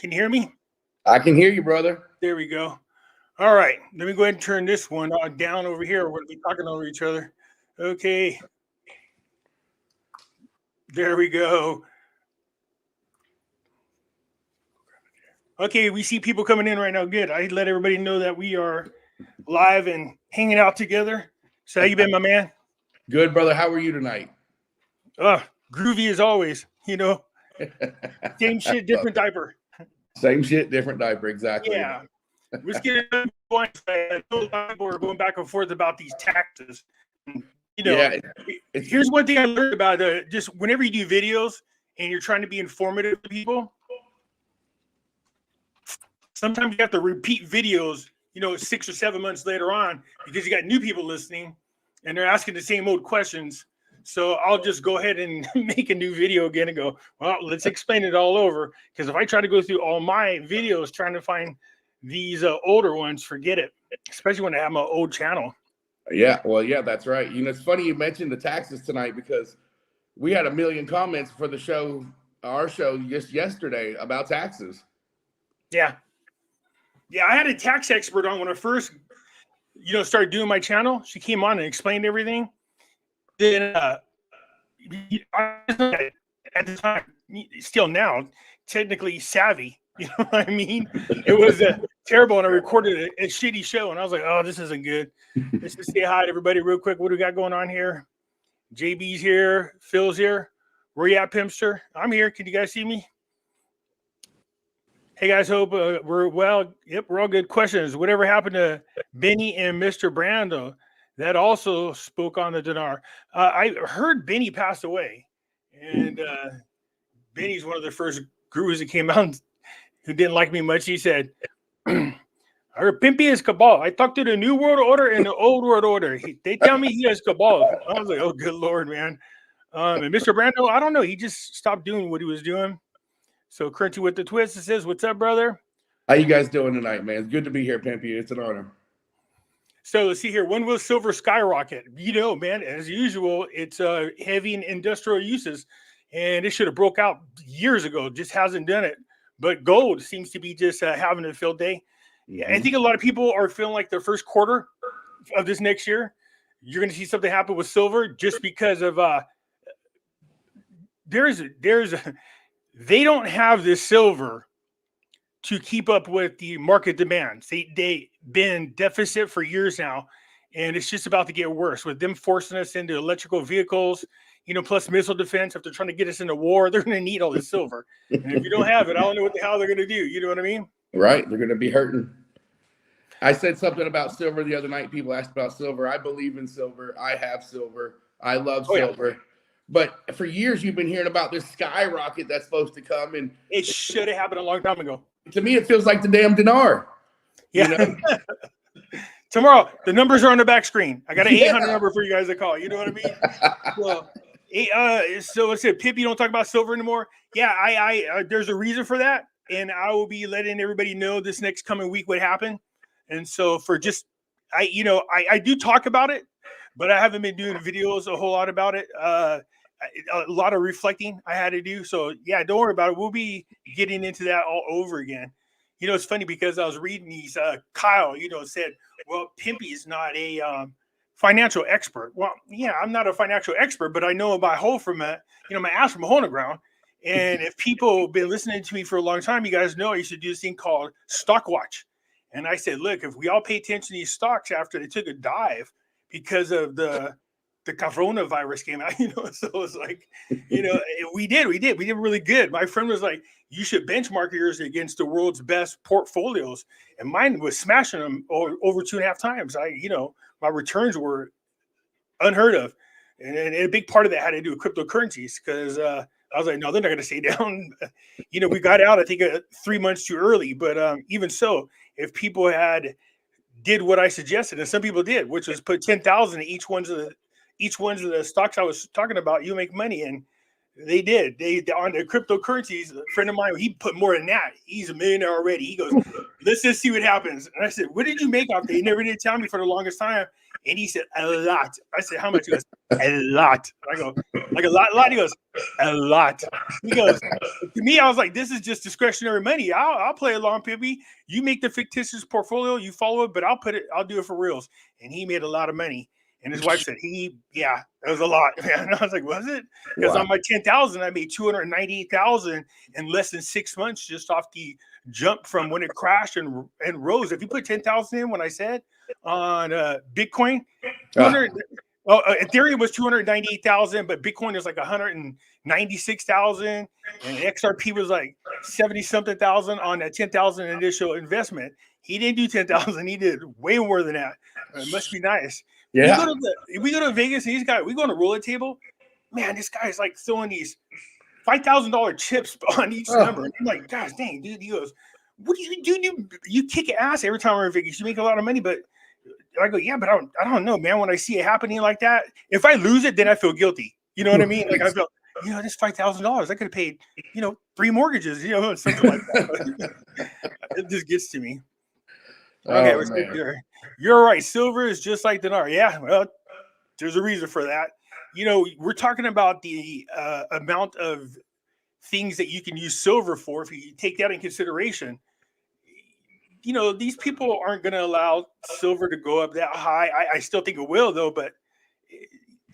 Can you hear me? I can hear you, brother. There we go. All right. Let me go ahead and turn this one down over here. We're going to be talking over each other. Okay. There we go. Okay, we see people coming in right now. Good. I let everybody know that we are live and hanging out together. So how you been, my man? Good, brother. How are you tonight? Groovy as always. You know, same shit, different diaper. Same shit, different diaper. Exactly. Yeah. Let's get it going. I know a lot of people are going back and forth about these taxes. You know, Yeah, here's one thing I learned about just whenever you do videos and you're trying to be informative to people, sometimes you have to repeat videos, 6 or 7 months later on, because you got new people listening and they're asking the same old questions. So I'll just go ahead and make a new video again and go, well, let's explain it all over. Because if I try to go through all my videos trying to find these older ones, forget it, especially when I have my old channel. Yeah, well, yeah, that's right. It's funny you mentioned the taxes tonight because we had 1 million comments for the show, our show just yesterday about taxes. Yeah. Yeah, I had a tax expert on when I first, started doing my channel. She came on and explained everything. Then at the time, still now, technically savvy. You know what I mean? It was terrible, and I recorded a shitty show, and I was like, oh, this isn't good. Let's just say hi to everybody real quick. What do we got going on here? JB's here. Phil's here. Where you at, Pimpster? I'm here. Can you guys see me? Hey, guys, hope we're well. Yep, we're all good. Questions. Whatever happened to Benny and Mr. Brando? That also spoke on the dinar. I heard Benny passed away, and Benny's one of the first gurus that came out who didn't like me much. He said, I heard Pimpy is cabal. I talked to the New World Order and the Old World Order. They tell me he has cabal. I was like, oh, good Lord, man. And Mr. Brando, I don't know. He just stopped doing what he was doing. So Currency with the twist, it says, what's up, brother? How you guys doing tonight, man? It's good to be here, Pimpy. It's an honor. So let's see here. When will silver skyrocket? Man, as usual, it's heavy in industrial uses, and it should have broke out years ago. Just hasn't done it. But gold seems to be just having a field day. Yeah, I think a lot of people are feeling like the first quarter of this next year, you're going to see something happen with silver just because of they don't have this silver to keep up with the market demands. They've been deficit for years now, and it's just about to get worse with them forcing us into electrical vehicles, plus missile defense. If they're trying to get us into war, they're going to need all this silver. And if you don't have it, I don't know what the hell they're going to do. You know what I mean? Right. They're going to be hurting. I said something about silver the other night. People asked about silver. I believe in silver. I have silver. I love silver. Yeah. But for years, you've been hearing about this skyrocket that's supposed to come. And it should have happened a long time ago. To me, it feels like the damn dinar. Yeah. Tomorrow, the numbers are on the back screen. I got an 800 number for you guys to call. You know what I mean? So let's say, Pip, you don't talk about silver anymore. Yeah, I there's a reason for that. And I will be letting everybody know this next coming week what happened. And so for just, I do talk about it, but I haven't been doing videos a whole lot about it. A lot of reflecting I had to do. So yeah, don't worry about it. We'll be getting into that all over again. It's funny because I was reading these, Kyle, said, well, Pimpy is not a financial expert. Well, yeah, I'm not a financial expert, but I know my hole from my ass from a hole in the ground. And if people have been listening to me for a long time, you guys know I used to do this thing called Stock Watch. And I said, look, if we all pay attention to these stocks after they took a dive because of the coronavirus came out, so it was like, we did really good. My friend was like, you should benchmark yours against the world's best portfolios. And mine was smashing them over 2.5 times. My returns were unheard of. And a big part of that had to do with cryptocurrencies because I was like, no, they're not going to stay down. We got out, I think, 3 months too early. But even so, if people did what I suggested, and some people did, which was put 10,000 in each one of the stocks I was talking about, you make money. And they did. They on the cryptocurrencies, a friend of mine, he put more than that. He's a millionaire already. He goes, let's just see what happens. And I said, what did you make off that? He never did tell me for the longest time. And he said, a lot. I said, how much? He goes, a lot. I go, like a lot. He goes, A lot. He goes, to me, I was like, this is just discretionary money. I'll play along, Pimpy. You make the fictitious portfolio, you follow it, but I'll do it for reals. And he made a lot of money. And his wife said, that was a lot. And I was like, was it? Because Wow. on my 10,000, I made 298,000 in less than 6 months, just off the jump from when it crashed and rose. If you put 10,000 in, when I said on Bitcoin, 200. Ethereum was 298,000, but Bitcoin is like 196,000, and XRP was like 70 something thousand on that 10,000 initial investment. He didn't do 10,000; he did way more than that. It must be nice. Yeah. We go to Vegas, and we go on a roulette table. Man, this guy is like throwing these $5,000 chips on each number. And I'm like, gosh dang, dude. He goes, "What do you do? You kick ass every time we're in Vegas. You make a lot of money, but." I go, yeah, but I don't know, man. When I see it happening like that, if I lose it, then I feel guilty. You know what I mean? Like I feel, this $5,000, I could have paid, 3 mortgages, something like that. It just gets to me. Okay, you're right. Silver is just like dinar. Yeah, well, there's a reason for that. We're talking about the amount of things that you can use silver for. If you take that in consideration, these people aren't going to allow silver to go up that high. I still think it will, though, but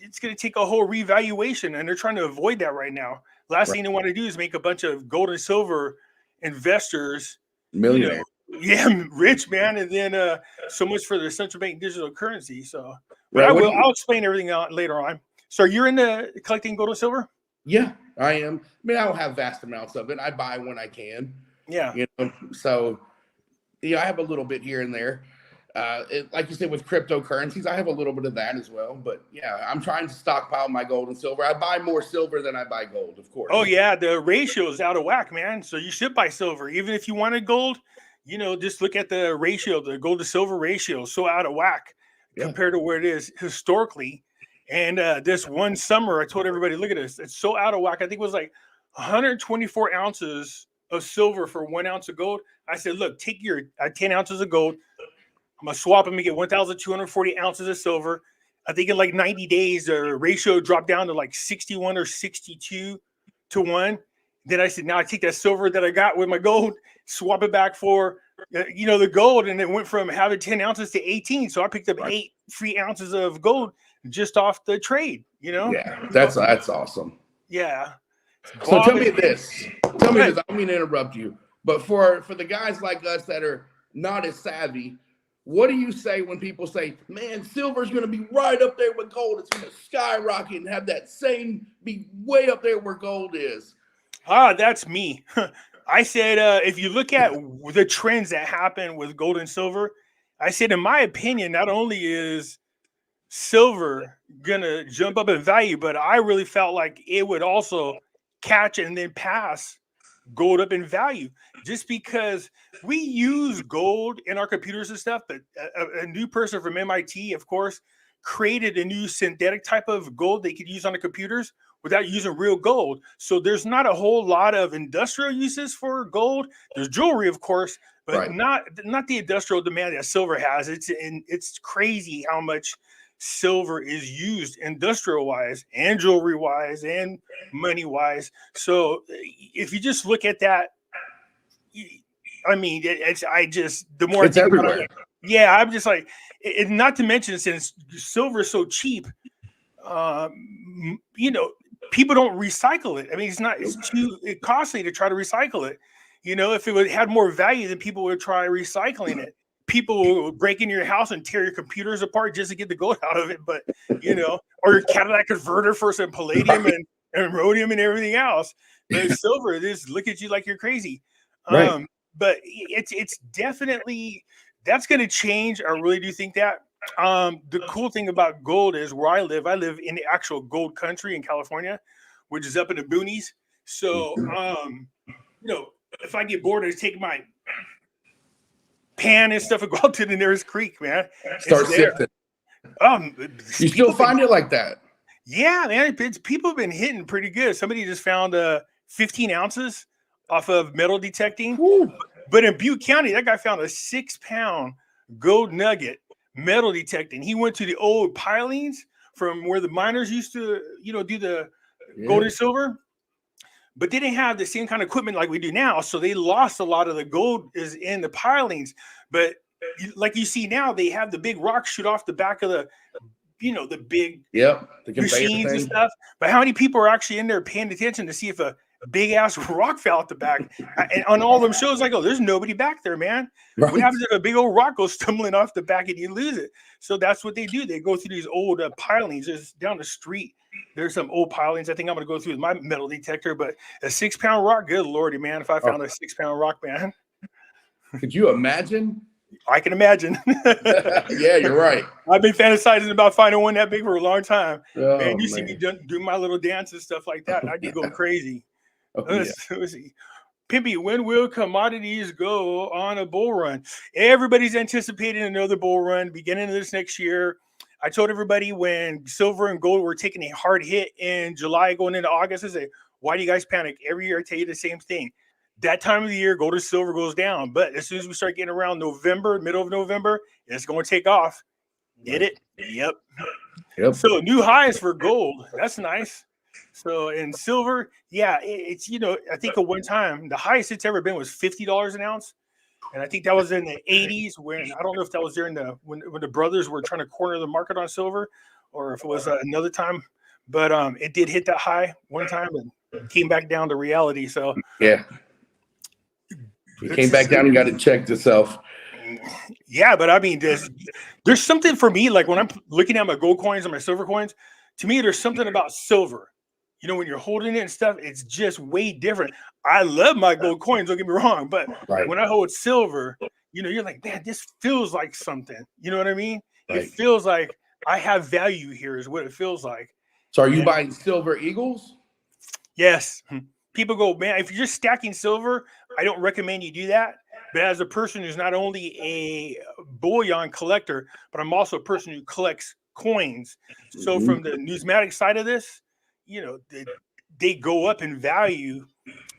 it's going to take a whole revaluation, and they're trying to avoid that right now. Last thing they want to do is make a bunch of gold and silver investors millionaires. Rich, man, and then so much for the central bank digital currency. So, but I'll explain everything out later on. So, you're into collecting gold and silver? Yeah, I am. I mean, I don't have vast amounts of it. I buy when I can. Yeah. So. I have a little bit here and there. Like you said, with cryptocurrencies, I have a little bit of that as well. But yeah, I'm trying to stockpile my gold and silver. I buy more silver than I buy gold, of course. Oh yeah, the ratio is out of whack, man. So you should buy silver, even if you wanted gold. Just look at the ratio. The gold to silver ratio is so out of whack compared to where it is historically. And this one summer, I told everybody, look at this. It's so out of whack. I think it was like 124 ounces of silver for 1 ounce of gold. I said, look, take your 10 ounces of gold. I'm going to swap them and get 1,240 ounces of silver. I think in like 90 days, the ratio dropped down to like 61 or 62 to 1. Then I said, now I take that silver that I got with my gold, swap it back for, the gold. And it went from having 10 ounces to 18. So I picked up 8 free ounces of gold just off the trade, Yeah, that's awesome. Yeah. So tell me this. I don't mean to interrupt you. But for the guys like us that are not as savvy, what do you say when people say, man, silver's going to be right up there with gold? It's going to skyrocket and have that same, be way up there where gold is. That's me. I said, if you look at the trends that happen with gold and silver, I said, in my opinion, not only is silver going to jump up in value, but I really felt like it would also catch and then pass gold up in value, just because we use gold in our computers and stuff. But a new person from MIT, of course, created a new synthetic type of gold they could use on the computers without using real gold. So there's not a whole lot of industrial uses for gold. There's jewelry, of course, but not the industrial demand that silver has. It's crazy how much silver is used industrial wise and jewelry wise and money wise. So if you just look at that, I mean, the more it's everywhere. I'm just like, not to mention, since silver is so cheap, people don't recycle it. I mean, it's too costly to try to recycle it. If it had more value, then people would try recycling it. People will break into your house and tear your computers apart just to get the gold out of it. But, or your Cadillac converter for some palladium and rhodium and everything else. But silver, just look at you like you're crazy. But it's definitely, that's going to change. I really do think that. The cool thing about gold is where I live in the actual gold country in California, which is up in the boonies. So, if I get bored, I just take my pan and stuff and go out to the nearest creek, man. Start sifting. You still find it like that? Yeah, man. People have been hitting pretty good. Somebody just found 15 ounces off of metal detecting. Woo. But in Butte County, that guy found a 6-pound gold nugget metal detecting. He went to the old pilings from where the miners used to, do the gold and silver. but they didn't have the same kind of equipment like we do now. So they lost a lot of the gold is in the pilings. But like you see now, they have the big rocks shoot off the back of the, the big the machines and thing. stuff. But how many people are actually in there paying attention to see if a big ass rock fell out the back? And on all them shows, I go, there's nobody back there, man. Right. What happens if a big old rock goes stumbling off the back and you lose it? So that's what they do. They go through these old pilings. Just down the street, there's some old pilings. I think I'm going to go through with my metal detector, but a 6-pound rock, good lordy, man. If I found a 6-pound rock, man. Could you imagine? I can imagine. Yeah, you're right. I've been fantasizing about finding one that big for a long time. Oh, man, you see me do my little dance and stuff like that. I'd be going crazy. Let's see. Pimpy, when will commodities go on a bull run? Everybody's anticipating another bull run beginning of this next year. I told everybody when silver and gold were taking a hard hit in July going into August, I said, why do you guys panic? Every year I tell you the same thing. That time of the year, gold and silver goes down. But as soon as we start getting around November, middle of November, it's going to take off. Get it? Yep. So new highs for gold. That's nice. So in silver, yeah, it's, I think at one time, the highest it's ever been was $50 an ounce. And I think that was in the 80s when, I don't know if that was during when the brothers were trying to corner the market on silver or if it was another time. But it did hit that high one time and came back down to reality. So yeah. It came back down and got it checked itself. Yeah, but I mean, there's something for me, like when I'm looking at my gold coins and my silver coins, to me, there's something about silver. When you're holding it and stuff, it's just way different. I love my gold coins, don't get me wrong, but when I hold silver, you're like, man, this feels like something. You know what I mean? Right. It feels like I have value here is what it feels like. So are you buying silver eagles? Yes. People go, man, if you're just stacking silver, I don't recommend you do that. But as a person who's not only a bullion collector, but I'm also a person who collects coins. So from the numismatic side of this, they go up in value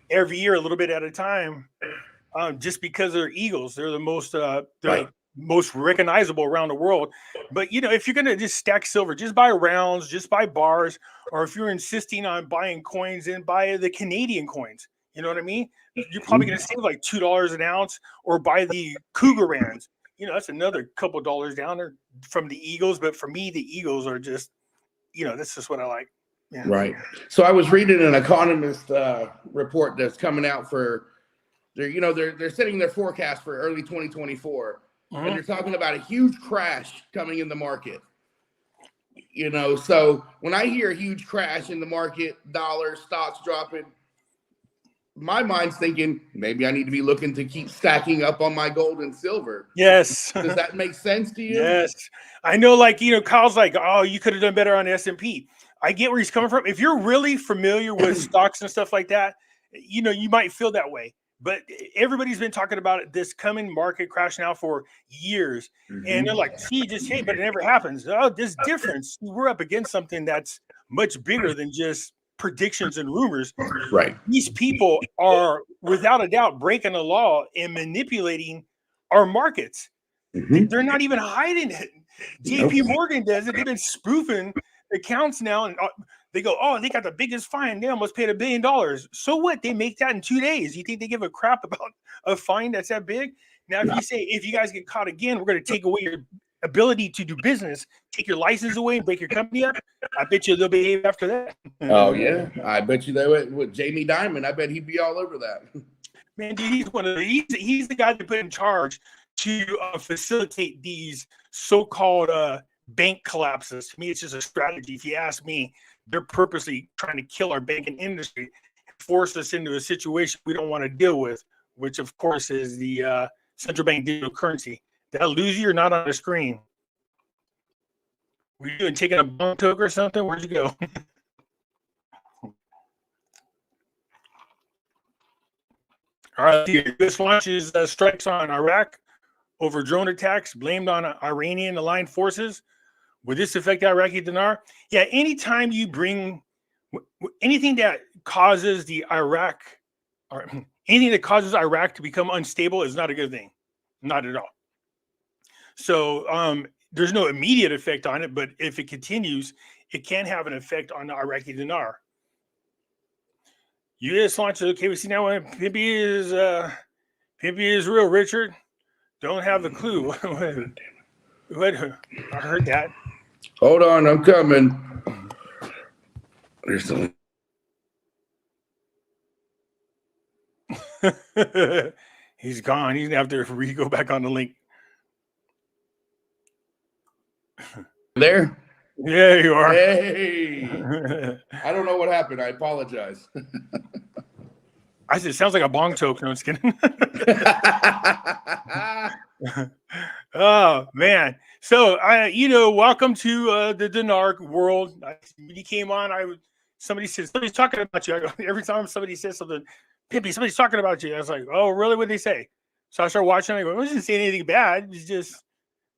every year a little bit at a time, just because they're eagles. They're the most most recognizable around the world. But if you're gonna just stack silver, just buy rounds, just buy bars, or if you're insisting on buying coins, then buy the Canadian coins. You know what I mean? You're probably gonna save like $2 an ounce, or buy the Cougarans. That's another couple dollars down there from the eagles. But for me, the eagles are just, that's just what I like. Yeah. Right. So I was reading an economist report that's coming out for they're setting their forecast for early 2024, and they're talking about a huge crash coming in the market. So when I hear a huge crash in the market, dollars, stocks dropping, my mind's thinking maybe I need to be looking to keep stacking up on my gold and silver. Yes. Does that make sense to you? Yes. I know, like, Kyle's like, oh, you could have done better on S&P. I get where he's coming from. If you're really familiar with stocks and stuff like that, you might feel that way. But everybody's been talking about this coming market crash now for years. And they're like, see, just hit, but it never happens. Oh, this difference. We're up against something that's much bigger than just predictions and rumors. Right. These people are, without a doubt, breaking the law and manipulating our markets. They're not even hiding it. JP Morgan does it. They've been spoofing accounts now, and they go, oh, they got the biggest fine. They almost paid $1 billion. So what? They make that in 2 days. You think they give a crap about a fine that's that big? Now, if you say, if you guys get caught again, we're going to take away your ability to do business, take your license away and break your company up, I bet you they'll behave after that. Oh, yeah. I bet you they would. With Jamie Dimon, I bet he'd be all over that. Man, dude, he's the guy that put in charge to facilitate these so-called bank collapses. To me, it's just a strategy. If you ask me, they're purposely trying to kill our banking industry, force us into a situation we don't want to deal with, which, of course, is the central bank digital currency. Did I lose you or not on the screen? Were you doing taking a bump toke or something? Where'd you go? All right, the U.S. launches strikes on Iraq over drone attacks blamed on Iranian-aligned forces. Would this affect the Iraqi dinar? Yeah, anytime you bring anything that causes Iraq to become unstable is not a good thing. Not at all. So there's no immediate effect on it, but if it continues, it can have an effect on the Iraqi dinar. U.S. launches. Okay, we see now when Pimpy is real, Richard. Don't have a clue. What? I heard that. Hold on, I'm coming. There's the He's gone. He's gonna have to go back on the link. there. Yeah, you are. Hey, I don't know what happened. I apologize. I said, it sounds like a bong choke. No, I'm just kidding. Oh man! So welcome to the dinar world. When you came on, somebody's talking about you. I go, every time somebody says something, Pimpy, somebody's talking about you. I was like, oh, really? What did they say? So I started watching. I go, I wasn't saying anything bad. It's just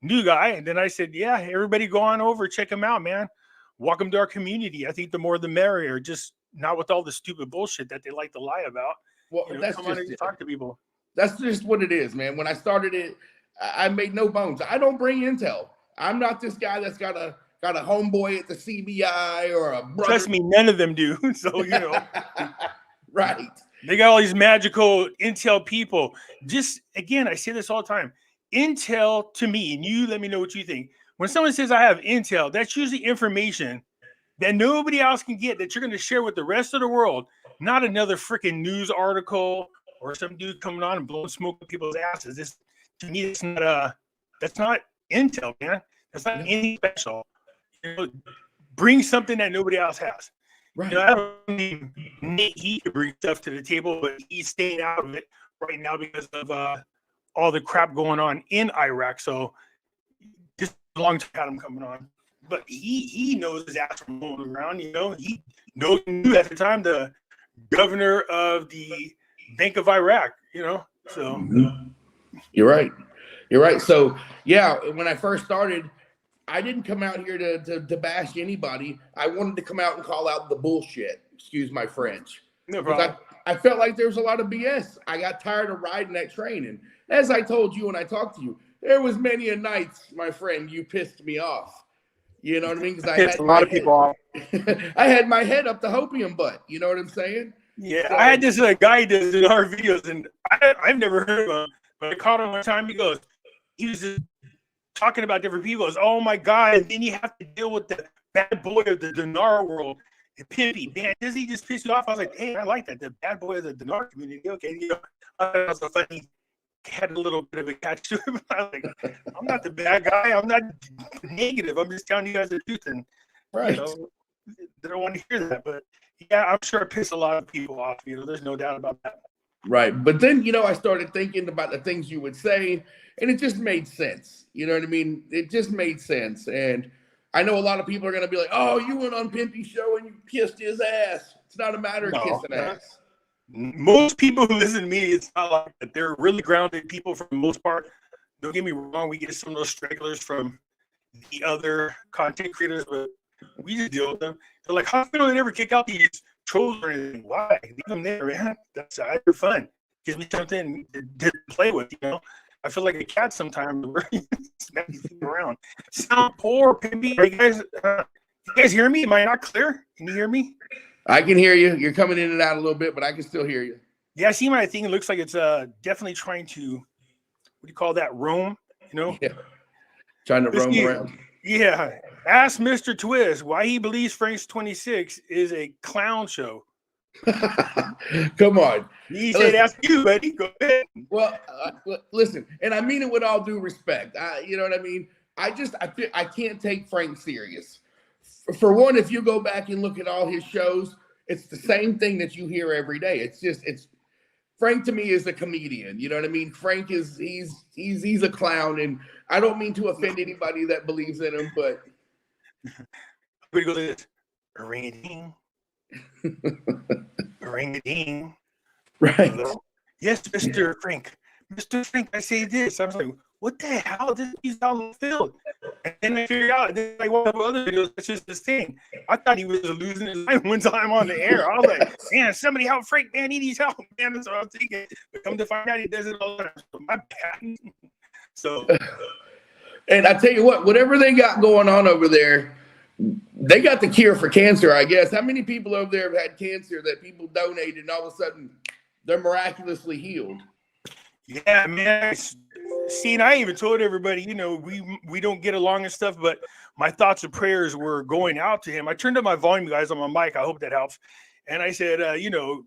new guy. And then I said, yeah, everybody go on over, check him out, man. Welcome to our community. I think the more the merrier. Just not with all the stupid bullshit that they like to lie about. Well, that's come just on and talk to people. That's just what it is, man. When I started it, I made no bones. I don't bring intel. I'm not this guy that's got a homeboy at the CBI or a brother. Trust me, none of them do. So Right. They got all these magical intel people. Just again, I say this all the time. Intel to me, and you let me know what you think. When someone says I have intel, that's usually information that nobody else can get that you're going to share with the rest of the world, not another freaking news article or some dude coming on and blowing smoke at people's asses. To me, that's not intel, man. That's not anything special. Bring something that nobody else has. Right. I don't need Nate Heat to bring stuff to the table, but he's staying out of it right now because of all the crap going on in Iraq. So just a long time had him coming on. But he knows his ass from rolling around, He knew at the time the governor of the Bank of Iraq, So You're right. So yeah, when I first started, I didn't come out here to bash anybody. I wanted to come out and call out the bullshit. Excuse my French. No problem. I felt like there was a lot of BS. I got tired of riding that train. And as I told you when I talked to you, there was many a nights, my friend, you pissed me off. You know what I mean? Because I had a lot of people off. I had my head up the hopium butt. You know what I'm saying? Yeah, so, I had this guy does in our videos, and I've never heard of him, but I caught him one time. He was just talking about different people. Goes, oh my God! And then you have to deal with the bad boy of the dinar world, the Pimpy. Man, does he just piss you off? I was like, hey, I like that. The bad boy of the dinar community. Okay, I thought it was a funny. Had a little bit of a catch to it. I was like, I'm not the bad guy. I'm not negative. I'm just telling you guys the truth. And right. They don't want to hear that. But yeah, I'm sure I pissed a lot of people off. There's no doubt about that. Right. But then, I started thinking about the things you would say, and it just made sense. You know what I mean? It just made sense. And I know a lot of people are going to be like, oh, you went on Pimpy's show and you kissed his ass. It's not a matter of kissing ass. Most people who listen to me, it's not like that. They're really grounded people for the most part. Don't get me wrong. We get some of those stragglers from the other content creators, but we just deal with them. They're like, how come they never kick out these trolls or anything? Why? Leave them there, man. That's they're fun. Gives me something to play with, I feel like a cat sometimes where you smack these things around. Sound poor, Pimpy. You guys hear me? Am I not clear? Can you hear me? I can hear you. You're coming in and out a little bit, but I can still hear you. Yeah, I see my thing. It looks like it's definitely trying to, what do you call that, roam? Yeah. Trying to roam around. Yeah. Ask Mr. Twist why he believes Frank's 26 is a clown show. Come on. He said, ask you, buddy. Go ahead. Well, listen, and I mean it with all due respect. You know what I mean? I can't take Frank serious. For one, if you go back and look at all his shows, it's the same thing that you hear every day. It's Frank to me is a comedian. You know what I mean? Frank he's a clown, and I don't mean to offend anybody that believes in him, but we go to this. Ring-a-ding. Ring-a-ding. Right. Hello? Yes, Mr. Frank. Mr. Frank, I say this. I was like, what the hell? He's out on the field. And then I figured out, then I watched other videos, it's just this thing. I thought he was losing his mind one time on the air. I was like, man, somebody help Frank, man. He needs help, man. That's what I was thinking. But come to find out, he does it all the time. So my bad. So, and I tell you what, whatever they got going on over there, They got the cure for cancer, I guess. How many people over there have had cancer that people donated and all of a sudden they're miraculously healed? Yeah, man. See, and I even told everybody, you know, we don't get along and stuff, but my thoughts and prayers were going out to him. I turned up my volume, guys, on my mic. I hope that helps. And I said, you know,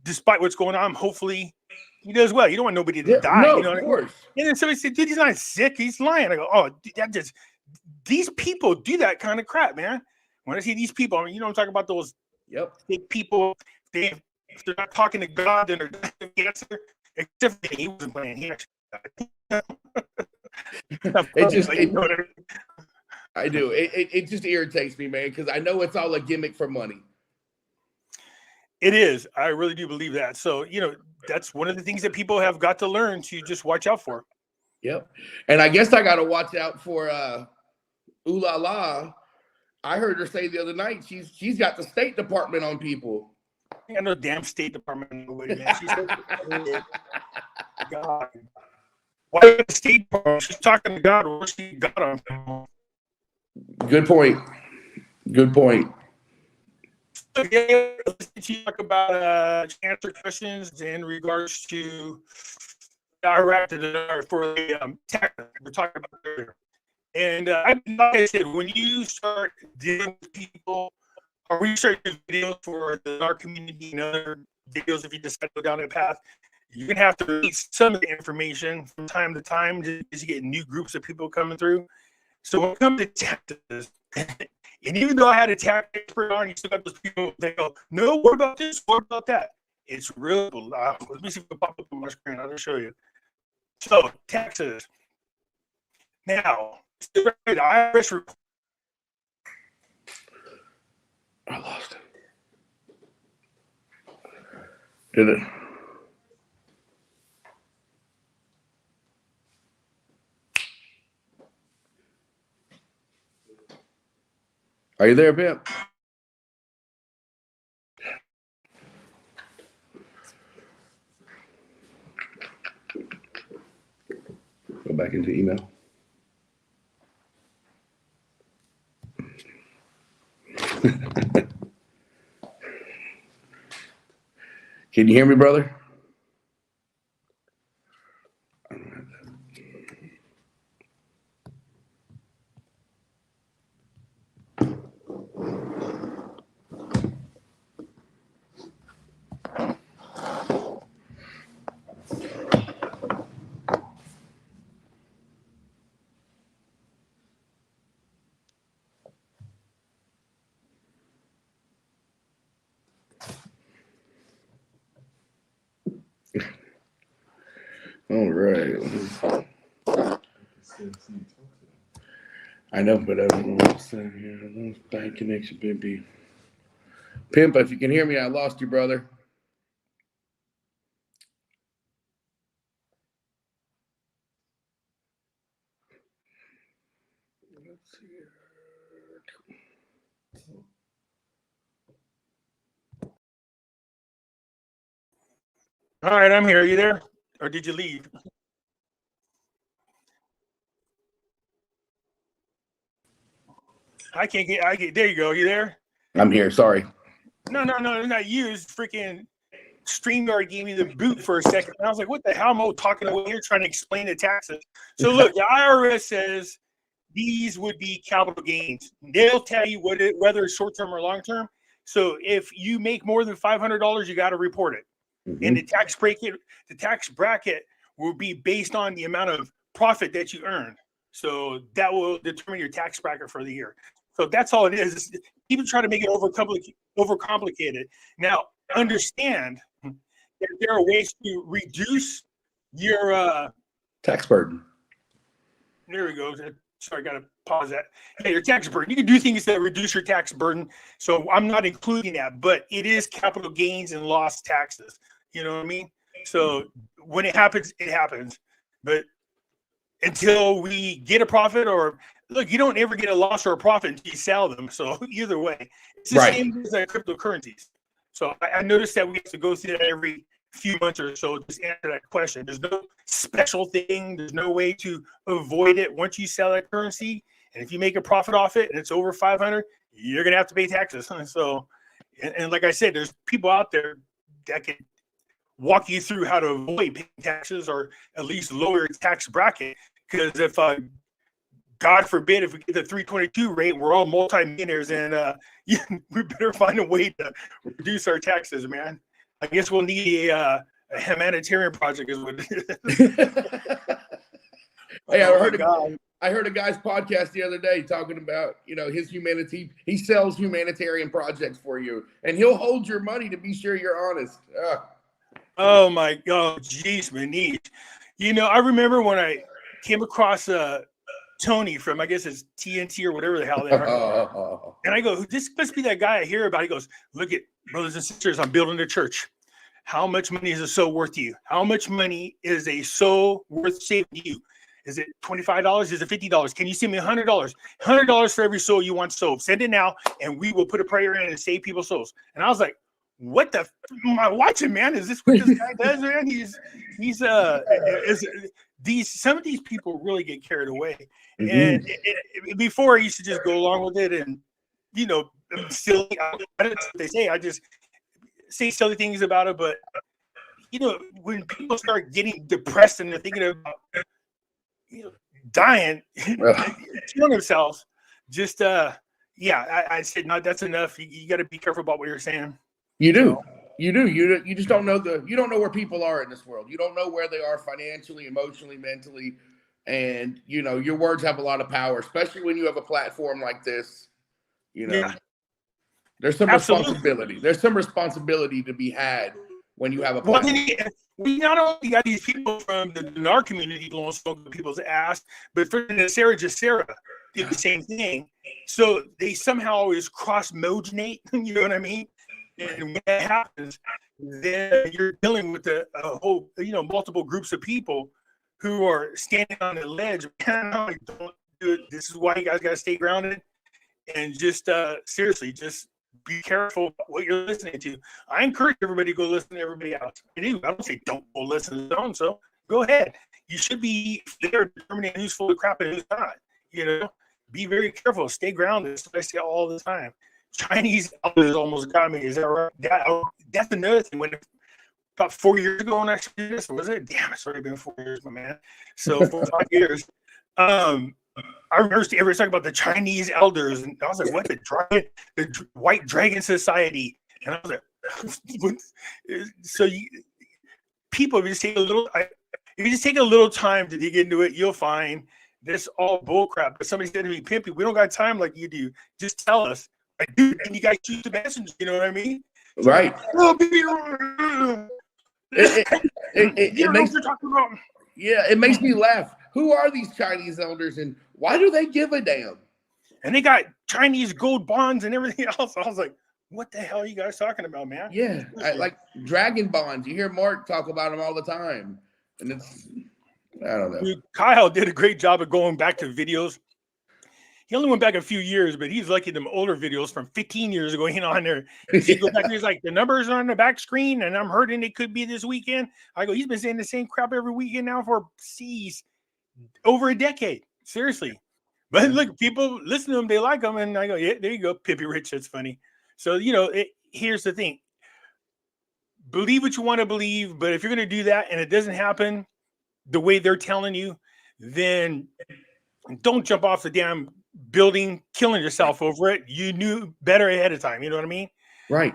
despite what's going on, hopefully he does well. You don't want nobody to die. No, you know of course. And then somebody said, dude, he's not sick. He's lying. I go, oh, that just, these people do that kind of crap, man. When I see these people, I mean, you know, I'm talking about those big people. If they're not talking to God, then they're dying of cancer. Except that he wasn't playing. He actually died. It just, I do. It just irritates me, man, because I know it's all a gimmick for money. It is. I really do believe that. So, you know, that's one of the things that people have got to learn to just watch out for. Yep. And I guess I got to watch out for Ooh La La. I heard her say the other night she's got the State Department on people. I got no damn State Department. Nobody, man. She's God. Why the State Department? She's talking to God. Where's she got on? Good point. Good point. Let's talk about answer questions in regards to Iraq for the tax we're talking about earlier. And like I said, when you start dealing with people, or when you start doing videos for our community and other videos, if you decide to go down that path, you're gonna have to release some of the information from time to time just to get new groups of people coming through. So when it comes to taxes, and even though I had a tax expert on, you still got those people that go, no, what about this? What about that? It's real. Let me see if it can pop up on my screen. I'll just show you. So taxes. Now, the IRS report. I lost it. Did it? Are you there, Pimp? Go back into email. Can you hear me, brother? All right. I know, but I don't know what to say here. Bad connection, Pimpy. Pimp, if you can hear me, I lost you, brother. Let's see here. All right, I'm here. Are you there? Or did you leave? I can't get, there you go. You there? I'm here. Sorry. No, not you. It's freaking StreamYard gave me the boot for a second. And I was like, what the hell am I talking about here trying to explain the taxes? So look, the IRS says these would be capital gains. They'll tell you whether it's short-term or long-term. So if you make more than $500, you got to report it. Mm-hmm. And the tax bracket will be based on the amount of profit that you earn. So that will determine your tax bracket for the year. So that's all it is. People try to make it overcomplicated. Now, understand that there are ways to reduce your tax burden. There we go. Sorry, I got to pause that. Yeah, your tax burden. You can do things that reduce your tax burden. So I'm not including that, but it is capital gains and loss taxes. You know what I mean? So when it happens, it happens. But until we get a profit, or look, you don't ever get a loss or a profit until you sell them. So either way, it's the same as cryptocurrencies. So I noticed that we have to go through that every few months or so. Just answer that question. There's no special thing. There's no way to avoid it. Once you sell that currency, And if you make a profit off it and it's over 500, you're going to have to pay taxes. So, and like I said, there's people out there that can walk you through how to avoid paying taxes or at least lower your tax bracket. Because if, God forbid, if we get the 322 rate, we're all multimillionaires, and we better find a way to reduce our taxes, man. I guess we'll need a humanitarian project is what it is. Hey, I heard a guy's podcast the other day talking about, his humanity. He sells humanitarian projects for you, and he'll hold your money to be sure you're honest. Oh my God, geez, Manish. I remember when I came across Tony from, I guess it's TNT or whatever the hell they are. And I go, this must be that guy I hear about. He goes, look at, brothers and sisters, I'm building a church. How much money is a soul worth to you? How much money is a soul worth saving to you? Is it $25? Is it $50? Can you send me $100? $100 for every soul you want sold. Send it now, and we will put a prayer in and save people's souls. And I was like, what the am I watching, man? Is this what this guy does, man? Some of these people really get carried away. And before I used to just go along with it and, silly. They say I just say silly things about it, but when people start getting depressed and they're thinking about dying, killing themselves, just I said no, that's enough. You got to be careful about what you're saying. You do. You just don't know you don't know where people are in this world. You don't know where they are financially, emotionally, mentally. And, your words have a lot of power, especially when you have a platform like this. There's some responsibility. There's some responsibility to be had when you have a platform. We not only got these people from the dinar community blowing smoke in people's ass, but for the Sarah did the same thing. So they somehow always cross-mogenate, you know what I mean? And when that happens, then you're dealing with a whole, multiple groups of people who are standing on the ledge. Don't do it. This is why you guys got to stay grounded and just seriously, just be careful about what you're listening to. I encourage everybody to go listen to everybody else. I do. I don't say don't go listen to so-and-so. Go ahead. You should be there determining who's full of crap and who's not. Be very careful. Stay grounded. I say all the time. Chinese elders almost got me. Is that right? That's another thing. When about 4 years ago when I did this, was it? Damn, it's already been 4 years, my man. So 4 or 5 years. I remember everybody talking about the Chinese elders, and I was like, "What the White Dragon Society?" And I was like, "So people, if you just take a little time to dig into it, you'll find this all bullcrap." But somebody said to me, "Pimpy, we don't got time like you do. Just tell us." I do, and you guys choose the message. You know what I mean? Right. It makes you're talking about. Yeah, it makes me laugh. Who are these Chinese elders, and why do they give a damn? And they got Chinese gold bonds and everything else. I was like, what the hell are you guys talking about, man? Yeah, like dragon bonds. You hear Mark talk about them all the time. And I don't know. Dude, Kyle did a great job of going back to videos. He only went back a few years, but he's lucky them older videos from 15 years ago on there. He goes back and he's like, the numbers are on the back screen, and I'm hurting. It could be this weekend. I go, he's been saying the same crap every weekend now for over a decade. Seriously. But look, people listen to him, they like him, and I go, yeah, there you go, Pimpy Rich. That's funny. So, here's the thing. Believe what you want to believe, but if you're going to do that and it doesn't happen the way they're telling you, then don't jump off the damn building killing yourself over it. You knew better ahead of time. You know what I mean? Right.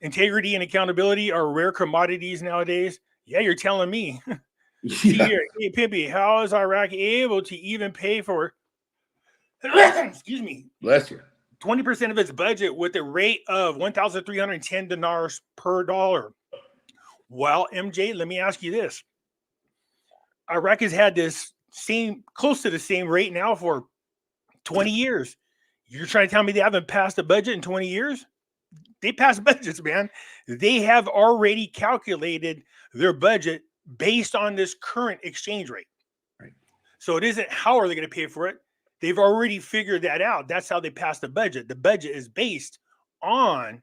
Integrity and accountability are rare commodities nowadays. Yeah, you're telling me. See here, hey, Pimpy, how is Iraqi able to even pay for excuse me, bless you, 20% of its budget with a rate of 1,310 dinars per dollar? Well, MJ, let me ask you this. Iraq has had this close to the same rate now for 20 years. You're trying to tell me they haven't passed a budget in 20 years? They pass budgets, man. They have already calculated their budget based on this current exchange rate. Right. So it isn't how are they going to pay for it. They've already figured that out. That's how they pass the budget. The budget is based on,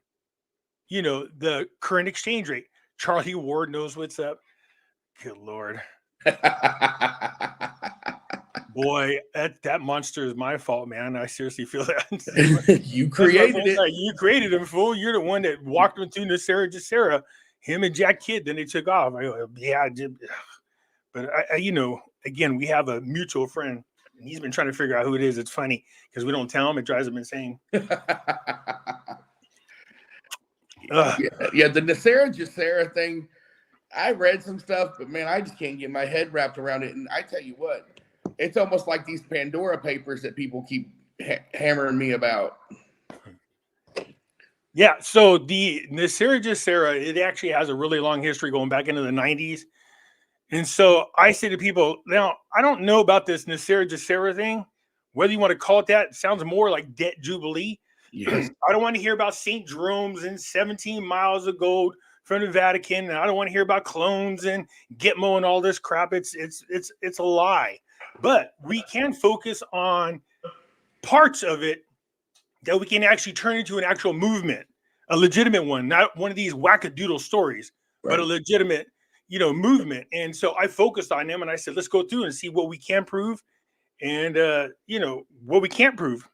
the current exchange rate. Charlie Ward knows what's up. Good Lord. Boy, that monster is my fault, man. I seriously feel that. You created it. You created him, fool. You're the one that walked into Nasera, him and Jack Kidd. Then they took off. I go, yeah, but I, again, we have a mutual friend, and he's been trying to figure out who it is. It's funny because we don't tell him. It drives him insane. Yeah, the Nasera thing. I read some stuff, but man, I just can't get my head wrapped around it. And I tell you what, it's almost like these Pandora papers that people keep hammering me about. Yeah, so the Nasera, it actually has a really long history going back into the 90s. And so I say to people, now, I don't know about this Nasera thing, whether you want to call it that. It sounds more like debt jubilee. Yes. I don't want to hear about St. Jerome's and 17 miles of gold from the Vatican. And I don't want to hear about clones and Gitmo and all this crap. It's a lie. But we can focus on parts of it that we can actually turn into an actual movement, a legitimate one, not one of these wackadoodle stories, right, but a legitimate, movement. And so I focused on them and I said, let's go through and see what we can prove and, what we can't prove.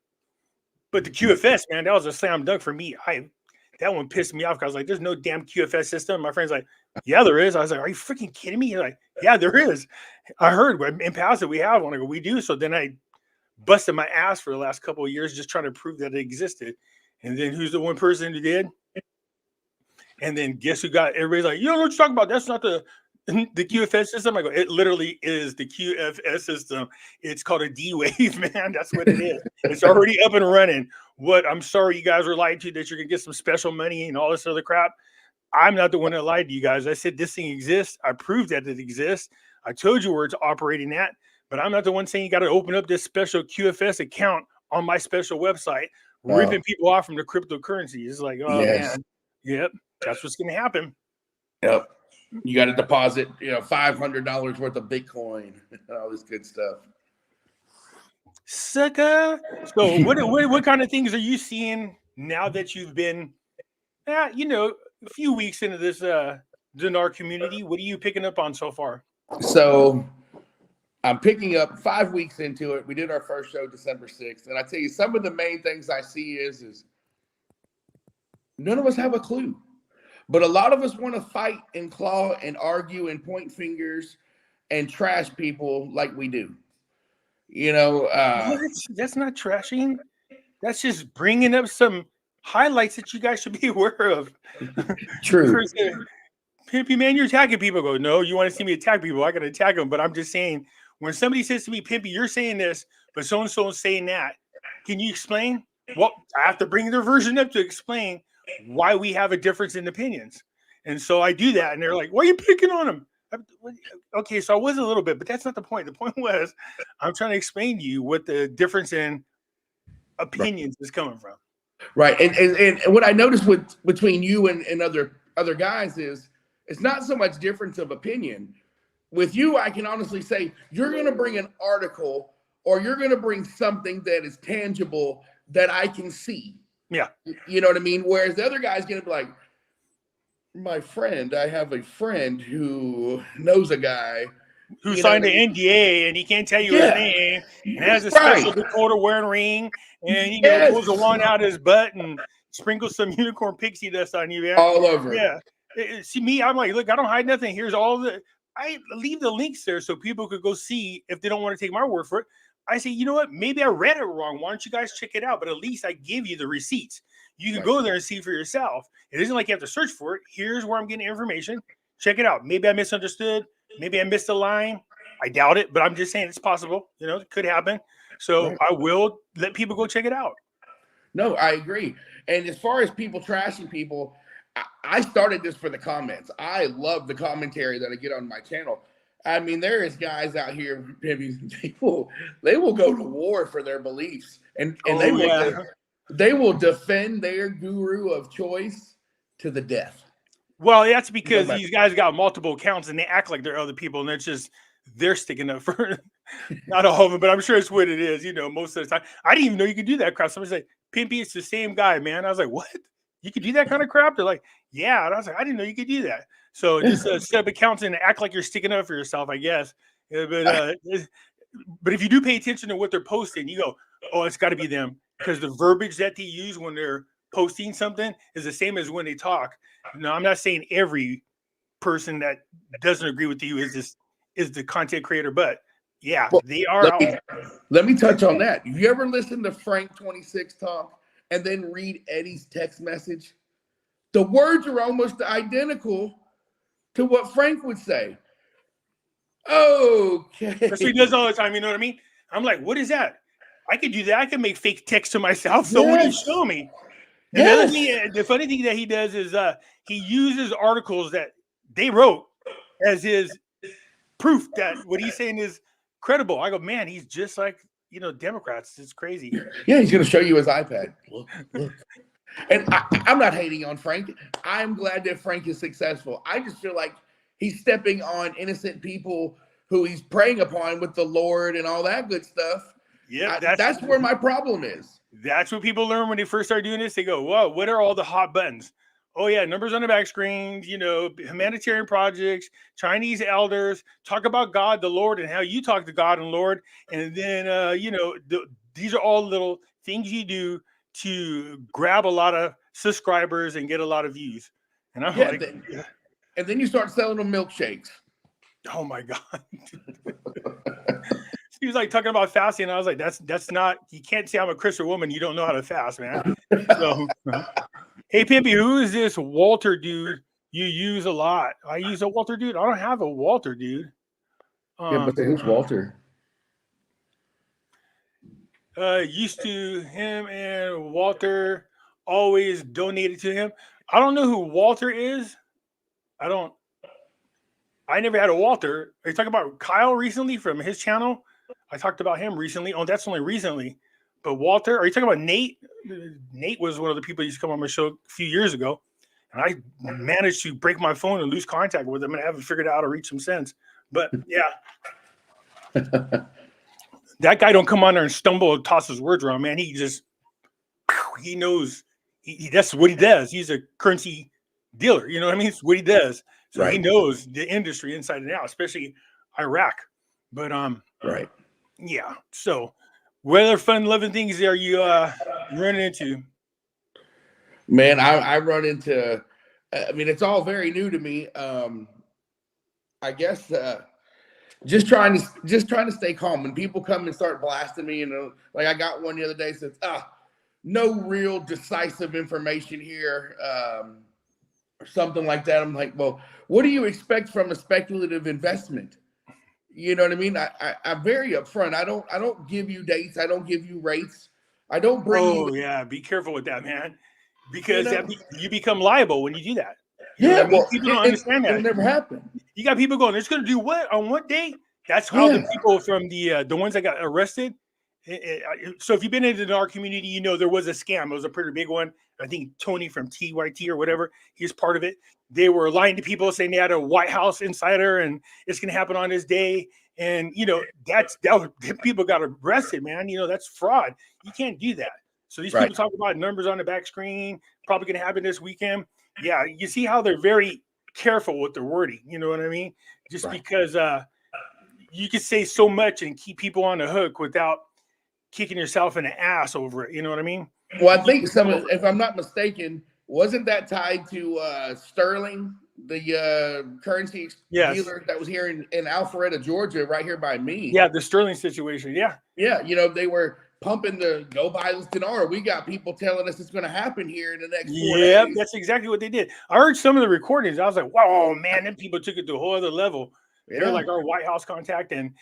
But the QFS, man, that was a slam dunk for me. That one pissed me off because I was like, there's no damn QFS system. My friend's like, yeah, there is. I was like, are you freaking kidding me? He's like, yeah, there is. I heard in past that we have one. I go, we do. So then I busted my ass for the last couple of years just trying to prove that it existed. And then who's the one person who did? And then guess who got, everybody's like, you don't know what you're talking about. That's not the QFS system. I go, it literally is the QFS system. It's called a D-Wave, man. That's what it is. It's already up and running. I'm sorry you guys were lied to that you're going to get some special money and all this other crap. I'm not the one that lied to you guys. I said this thing exists. I proved that it exists. I told you where it's operating at, but I'm not the one saying you got to open up this special QFS account on my special website, ripping people off from the cryptocurrency. It's like, oh, yes, man. Yep. That's what's going to happen. Yep. You got to deposit, $500 worth of Bitcoin and all this good stuff. Sucker. So what kind of things are you seeing now that you've been, a few weeks into this dinar community? What are you picking up on so far? So I'm picking up 5 weeks into it. We did our first show December 6th. And I tell you, some of the main things I see is none of us have a clue. But a lot of us want to fight and claw and argue and point fingers and trash people like we do. That's not trashing. That's just bringing up some highlights that you guys should be aware of. True. Pimpy, man, you're attacking people. I go, no, you want to see me attack people? I can attack them. But I'm just saying, when somebody says to me, Pimpy, you're saying this, but so-and-so is saying that. Can you explain? Well, I have to bring their version up to explain why we have a difference in opinions. And so I do that. And they're like, why are you picking on them? Okay, so I was a little bit, but that's not the point. The point was I'm trying to explain to you what the difference in opinions is coming from. Right. And what I noticed between you and other guys is it's not so much difference of opinion. With you, I can honestly say you're going to bring an article or you're going to bring something that is tangible that I can see. Yeah. You know what I mean? Whereas the other guy's going to be like, I have a friend who knows a guy who signed an NDA and he can't tell you his name and has a special Dakota wearing ring and pulls a wand out his butt and sprinkles some unicorn pixie dust on you, man. All over. Yeah. See me, I'm like, look, I don't hide nothing. Here's I leave the links there so people could go see if they don't want to take my word for it. I say, you know what? Maybe I read it wrong. Why don't you guys check it out? But at least I give you the receipts. You can go there and see for yourself. It isn't like you have to search for it. Here's where I'm getting information. Check it out. Maybe I misunderstood. Maybe I missed a line. I doubt it, but I'm just saying it's possible. It could happen. So I will let people go check it out. No, I agree. And as far as people trashing people, I started this for the comments. I love the commentary that I get on my channel. I mean, there is guys out here, they will go to war for their beliefs, and they will defend their guru of choice to the death. Well, that's because these guys got multiple accounts and they act like they're other people, and it's just they're sticking up for not all of them, but I'm sure it's what it is. Most of the time, I didn't even know you could do that crap. Somebody said, "Pimpy, it's the same guy, man." I was like, "What? You could do that kind of crap?" They're like, "Yeah," and I was like, "I didn't know you could do that." So just set up accounts and act like you're sticking up for yourself, I guess. But but if you do pay attention to what they're posting, you go, oh, it's got to be them, because the verbiage that they use when they're posting something is the same as when they talk. No, I'm not saying every person that doesn't agree with you is the content creator, but yeah, Well, they are. Let me touch on that. Have you ever listened to Frank 26 talk and then read Eddie's text message? The words are almost identical to what Frank would say. Okay. That's what he does all the time. You know what I mean? I'm like, what is that? I could do that. I can make fake text to myself. So what do you show me? And the funny thing that he does is he uses articles that they wrote as his proof that what he's saying is credible. I go, man, he's just like, Democrats. It's crazy. Yeah, he's going to show you his iPad. Look. And I'm not hating on Frank. I'm glad that Frank is successful. I just feel like he's stepping on innocent people who he's preying upon with the Lord and all that good stuff. Yeah, that's where my problem is. That's what people learn when they first start doing this. They go, whoa, what are all the hot buttons? Oh, yeah, numbers on the back screens, humanitarian projects, Chinese elders, talk about God, the Lord, and how you talk to God and Lord. And then, these are all little things you do to grab a lot of subscribers and get a lot of views. And I'm and then you start selling them milkshakes. Oh, my God. He was like talking about fasting, and I was like, that's not, you can't say I'm a Christian woman. You don't know how to fast, man. So, hey, Pimpy, who is this Walter dude you use a lot? I use a Walter dude. I don't have a Walter dude. But who's Walter? Used to him, and Walter always donated to him. I don't know who Walter is. I never had a Walter. Are you talking about Kyle recently from his channel? I talked about him recently. Oh, that's only recently. But Walter, are you talking about Nate? Nate was one of the people who used to come on my show a few years ago. And I managed to break my phone and lose contact with him, and I haven't figured out how to reach him since. But yeah. That guy don't come on there and stumble and toss his words around, man. He knows. That's what he does. He's a currency dealer. You know what I mean? It's what he does. So He knows the industry inside and out, especially Iraq. But right. Yeah. So what other fun-loving things are you running into? Man, I run into, it's all very new to me. I guess just trying to stay calm. When people come and start blasting me, like I got one the other day says, no real decisive information here, or something like that. I'm like, well, what do you expect from a speculative investment? You know what I mean? I'm very upfront. I don't give you dates. I don't give you rates. I don't bring you. Oh, yeah. Be careful with that, man. Because you become liable when you do that. People don't understand that. It'll never happen. You got people going, it's going to do what? On what day? That's how the people from the ones that got arrested. So if you've been into our community, there was a scam. It was a pretty big one. I think Tony from TYT or whatever, he's part of it. They were lying to people saying they had a White House insider and it's going to happen on this day. And, people got arrested, man. That's fraud. You can't do that. So these people talk about numbers on the back screen, probably going to happen this weekend. Yeah, you see how they're very careful with their wording. You know what I mean? Just because you can say so much and keep people on the hook without kicking yourself in the ass over it. You know what I mean? Well, I think if I'm not mistaken, wasn't that tied to Sterling, the currency dealer that was here in Alpharetta, Georgia, right here by me? Yeah, the Sterling situation. Yeah. Yeah, they were pumping the go buy this dinar. We got people telling us it's going to happen here in the next 4 days. Yeah, that's exactly what they did. I heard some of the recordings. I was like, wow, man, them people took it to a whole other level. Yeah. They're like our White House contact and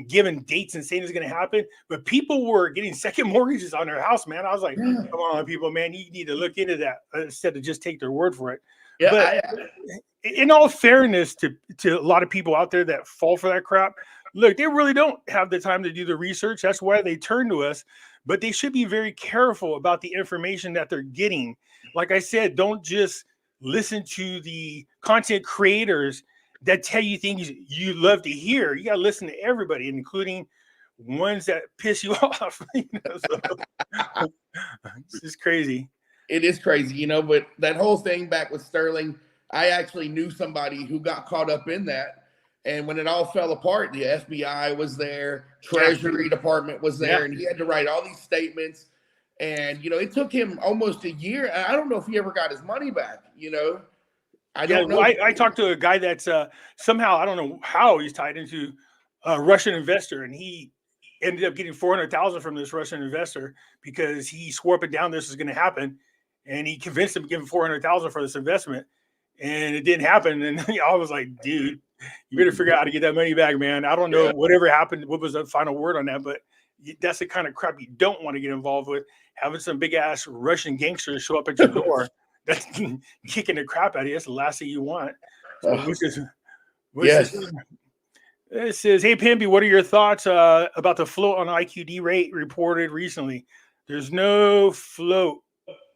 giving dates and saying it's going to happen. But people were getting second mortgages on their house, man. I was like, come on, people, man, you need to look into that instead of just take their word for it. Yeah, but in all fairness to a lot of people out there that fall for that crap, look, they really don't have the time to do the research. That's why they turn to us. But they should be very careful about the information that they're getting. Like I said, don't just listen to the content creators that tell you things you love to hear. You got to listen to everybody, including ones that piss you off. So, it's crazy. It is crazy, but that whole thing back with Sterling, I actually knew somebody who got caught up in that. And when it all fell apart, the FBI was there, Treasury Department was there, and he had to write all these statements. And, it took him almost a year. And I don't know if he ever got his money back, I don't know. I talked to a guy that's somehow, I don't know how he's tied into a Russian investor, and he ended up getting $400,000 from this Russian investor because he swore up and down this is going to happen. And he convinced him to give him $400,000 for this investment. And it didn't happen. And I was like, dude, you better figure out how to get that money back, man. I don't know whatever happened. What was the final word on that? But that's the kind of crap you don't want to get involved with. Having some big ass Russian gangsters show up at your door that's kicking the crap out of you. That's the last thing you want. So, it says, hey, Pimpy, what are your thoughts about the float on IQD rate reported recently? There's no float,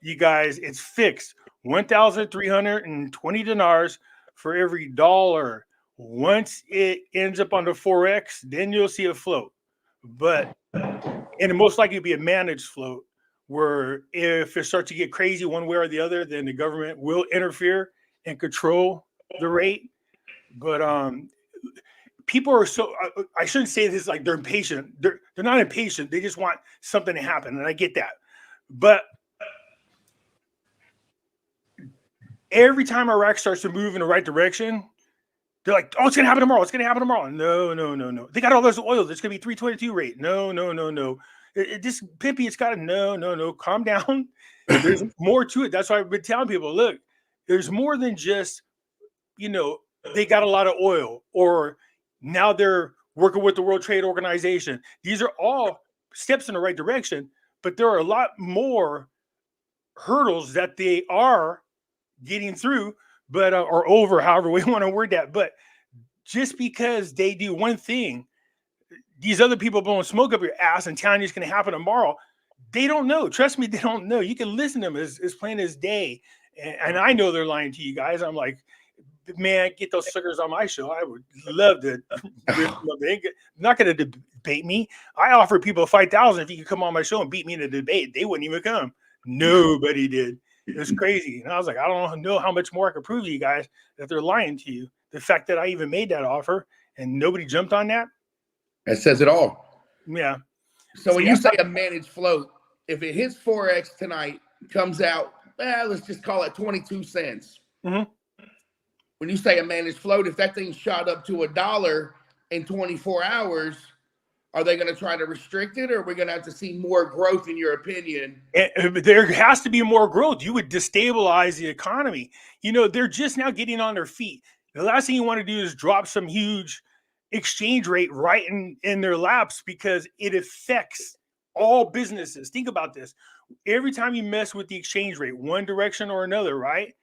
you guys. It's fixed. 1,320 dinars for every dollar. Once it ends up on the Forex, then you'll see a float. And it most likely be a managed float, where if it starts to get crazy one way or the other, then the government will interfere and control the rate. But people are so, I shouldn't say this like they're impatient. They're not impatient. They just want something to happen. And I get that. But every time Iraq starts to move in the right direction, they're like, oh, it's going to happen tomorrow. It's going to happen tomorrow. No. They got all those oil. It's going to be 322 rate. No. This Pimpy, it's got to, no. Calm down. There's more to it. That's why I've been telling people, look, there's more than just, they got a lot of oil, or now they're working with the World Trade Organization. These are all steps in the right direction, but there are a lot more hurdles that they are getting through, but or over, however we want to word that. But just because they do one thing, these other people blowing smoke up your ass and telling you it's going to happen tomorrow, they don't know. Trust me, they don't know. You can listen to them as plain as day, and I know they're lying to you guys. I'm like, man, get those suckers on my show. I would love to. They're not going to debate me. I offered people $5,000 if you could come on my show and beat me in a debate. They wouldn't even come. Nobody did. It was crazy. And I was like, I don't know how much more I could prove to you guys that they're lying to you. The fact that I even made that offer and nobody jumped on that. That says it all. Yeah. So when you say a managed float, if it hits Forex tonight, comes out, let's just call it 22 cents. Mm-hmm. When you say a managed float, if that thing shot up to $1 in 24 hours, are they going to try to restrict it, or are we going to have to see more growth, in your opinion? There has to be more growth. You would destabilize the economy. They're just now getting on their feet. The last thing you want to do is drop some huge exchange rate right in their laps, because it affects all businesses. Think about this. Every time you mess with the exchange rate, one direction or another, right?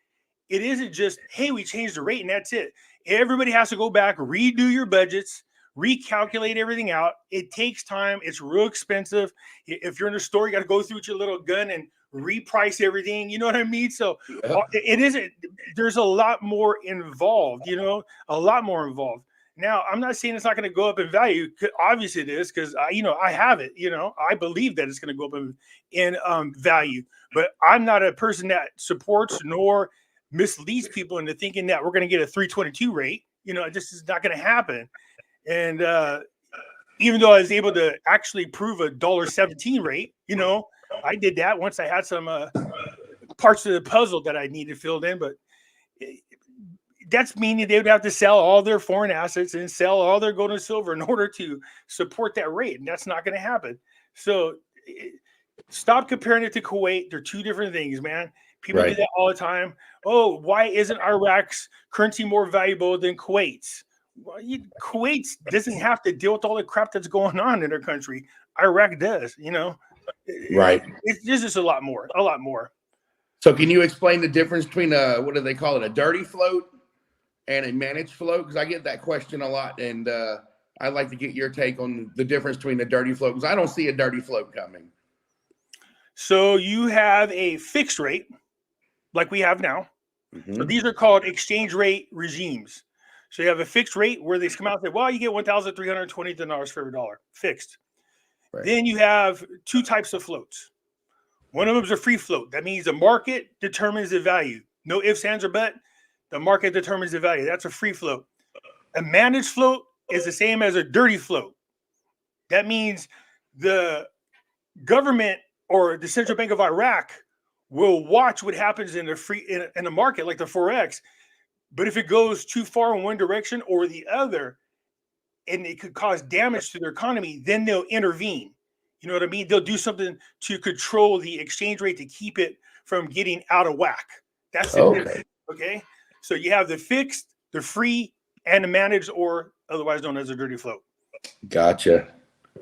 It isn't just, hey, we changed the rate and that's it. Everybody has to go back, redo your budgets, recalculate everything out. It takes time. It's real expensive. If you're in a store, you got to go through with your little gun and reprice everything. You know what I mean? So it isn't, there's a lot more involved, a lot more involved. Now, I'm not saying it's not going to go up in value. Obviously it is, because I have it, I believe that it's going to go up in value, but I'm not a person that supports nor misleads people into thinking that we're going to get a 322 rate. This is not going to happen. And even though I was able to actually prove a $1.17 rate, I did that once I had some parts of the puzzle that I needed filled in. But that's meaning they would have to sell all their foreign assets and sell all their gold and silver in order to support that rate. And that's not going to happen. So stop comparing it to Kuwait. They're two different things, man. People do that all the time. Oh, why isn't Iraq's currency more valuable than Kuwait's? Well, Kuwait doesn't have to deal with all the crap that's going on in their country. Iraq does, Right. It's just a lot more. So can you explain the difference between what do they call it, a dirty float and a managed float? Because I get that question a lot, and I'd like to get your take on the difference between the dirty float, because I don't see a dirty float coming. So you have a fixed rate, like we have now. Mm-hmm. So these are called exchange rate regimes. So you have a fixed rate where they come out and say, well, you get 1,320 dinars for every dollar, fixed. Right. Then you have two types of floats. One of them is a free float. That means the market determines the value. No ifs, ands, or buts. The market determines the value. That's a free float. A managed float is the same as a dirty float. That means the government or the Central Bank of Iraq will watch what happens in the market, like the Forex. But if it goes too far in one direction or the other, and it could cause damage to their economy, then they'll intervene. You know what I mean? They'll do something to control the exchange rate to keep it from getting out of whack. That's the difference. Okay. So you have the fixed, the free, and the managed, or otherwise known as a dirty float. Gotcha.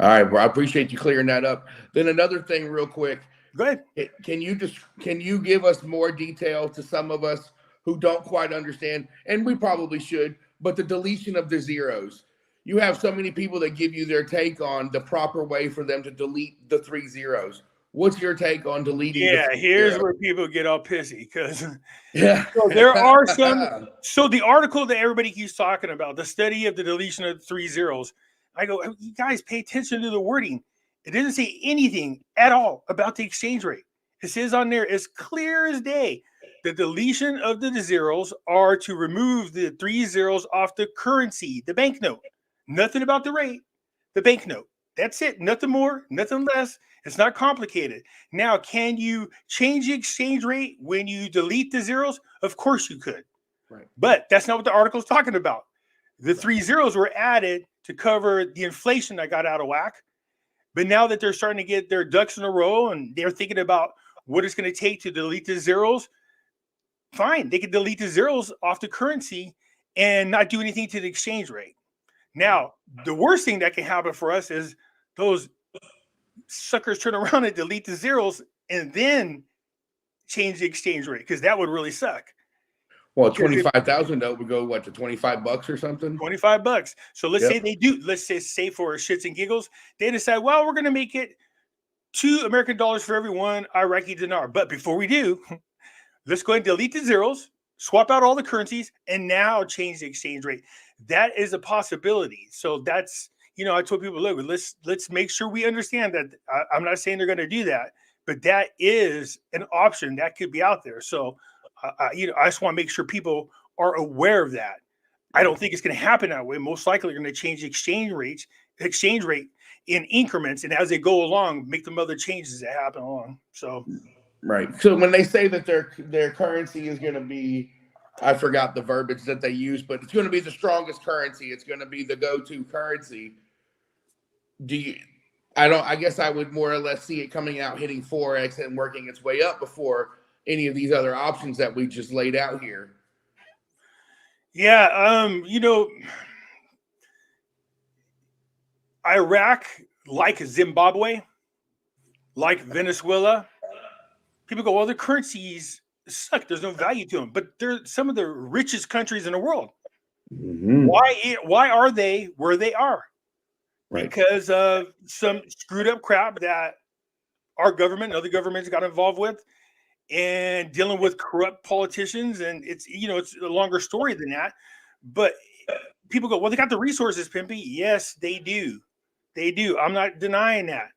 All right, well, I appreciate you clearing that up. Then another thing, real quick. Go ahead. Can you give us more detail to some of us who don't quite understand, and we probably should, but the deletion of the zeros. You have so many people that give you their take on the proper way for them to delete the 3 zeros. What's your take on deleting? Yeah, here's where people get all pissy because so there are some. So the article that everybody keeps talking about, the study of the deletion of 3 zeros, I go, you guys pay attention to the wording. It doesn't say anything at all about the exchange rate. It says on there, as clear as day, the deletion of the zeros are to remove the 3 zeros off the currency, the banknote. Nothing about the rate, the banknote. That's it. Nothing more, nothing less. It's not complicated. Now, can you change the exchange rate when you delete the zeros? Of course you could. Right. But that's not what the article is talking about. The 3 zeros were added to cover the inflation that got out of whack. But now that they're starting to get their ducks in a row and they're thinking about what it's going to take to delete the zeros, fine. They can delete the zeros off the currency and not do anything to the exchange rate. Now, the worst thing that can happen for us is those suckers turn around and delete the zeros and then change the exchange rate, because that would really suck. Well, 25,000 though would go what, to $25 or something? $25. So let's say they do. Let's say for shits and giggles, they decide, well, we're going to make it $2 American for every 1 Iraqi dinar. But before we do, let's go ahead and delete the zeros, swap out all the currencies, and now change the exchange rate. That is a possibility. So that's, I told people, look, let's make sure we understand that. I'm not saying they're going to do that, but that is an option that could be out there. So, I just want to make sure people are aware of that. I don't think it's going to happen that way. Most likely, they're going to change the exchange rate in increments, and as they go along, make them other changes that happen along. So, right. So when they say that their currency is going to be, I forgot the verbiage that they use, but it's going to be the strongest currency. It's going to be the go-to currency. I guess I would more or less see it coming out, hitting Forex and working its way up before any of these other options that we just laid out here. Yeah. Iraq, like Zimbabwe, like Venezuela, people go, well, the currencies suck. There's no value to them, but they're some of the richest countries in the world. Mm-hmm. Why are they where they are? Right. Because of some screwed up crap that our government and other governments got involved with, and dealing with corrupt politicians. And it's a longer story than that. But people go, well, they got the resources, Pimpy. Yes, they do. They do. I'm not denying that.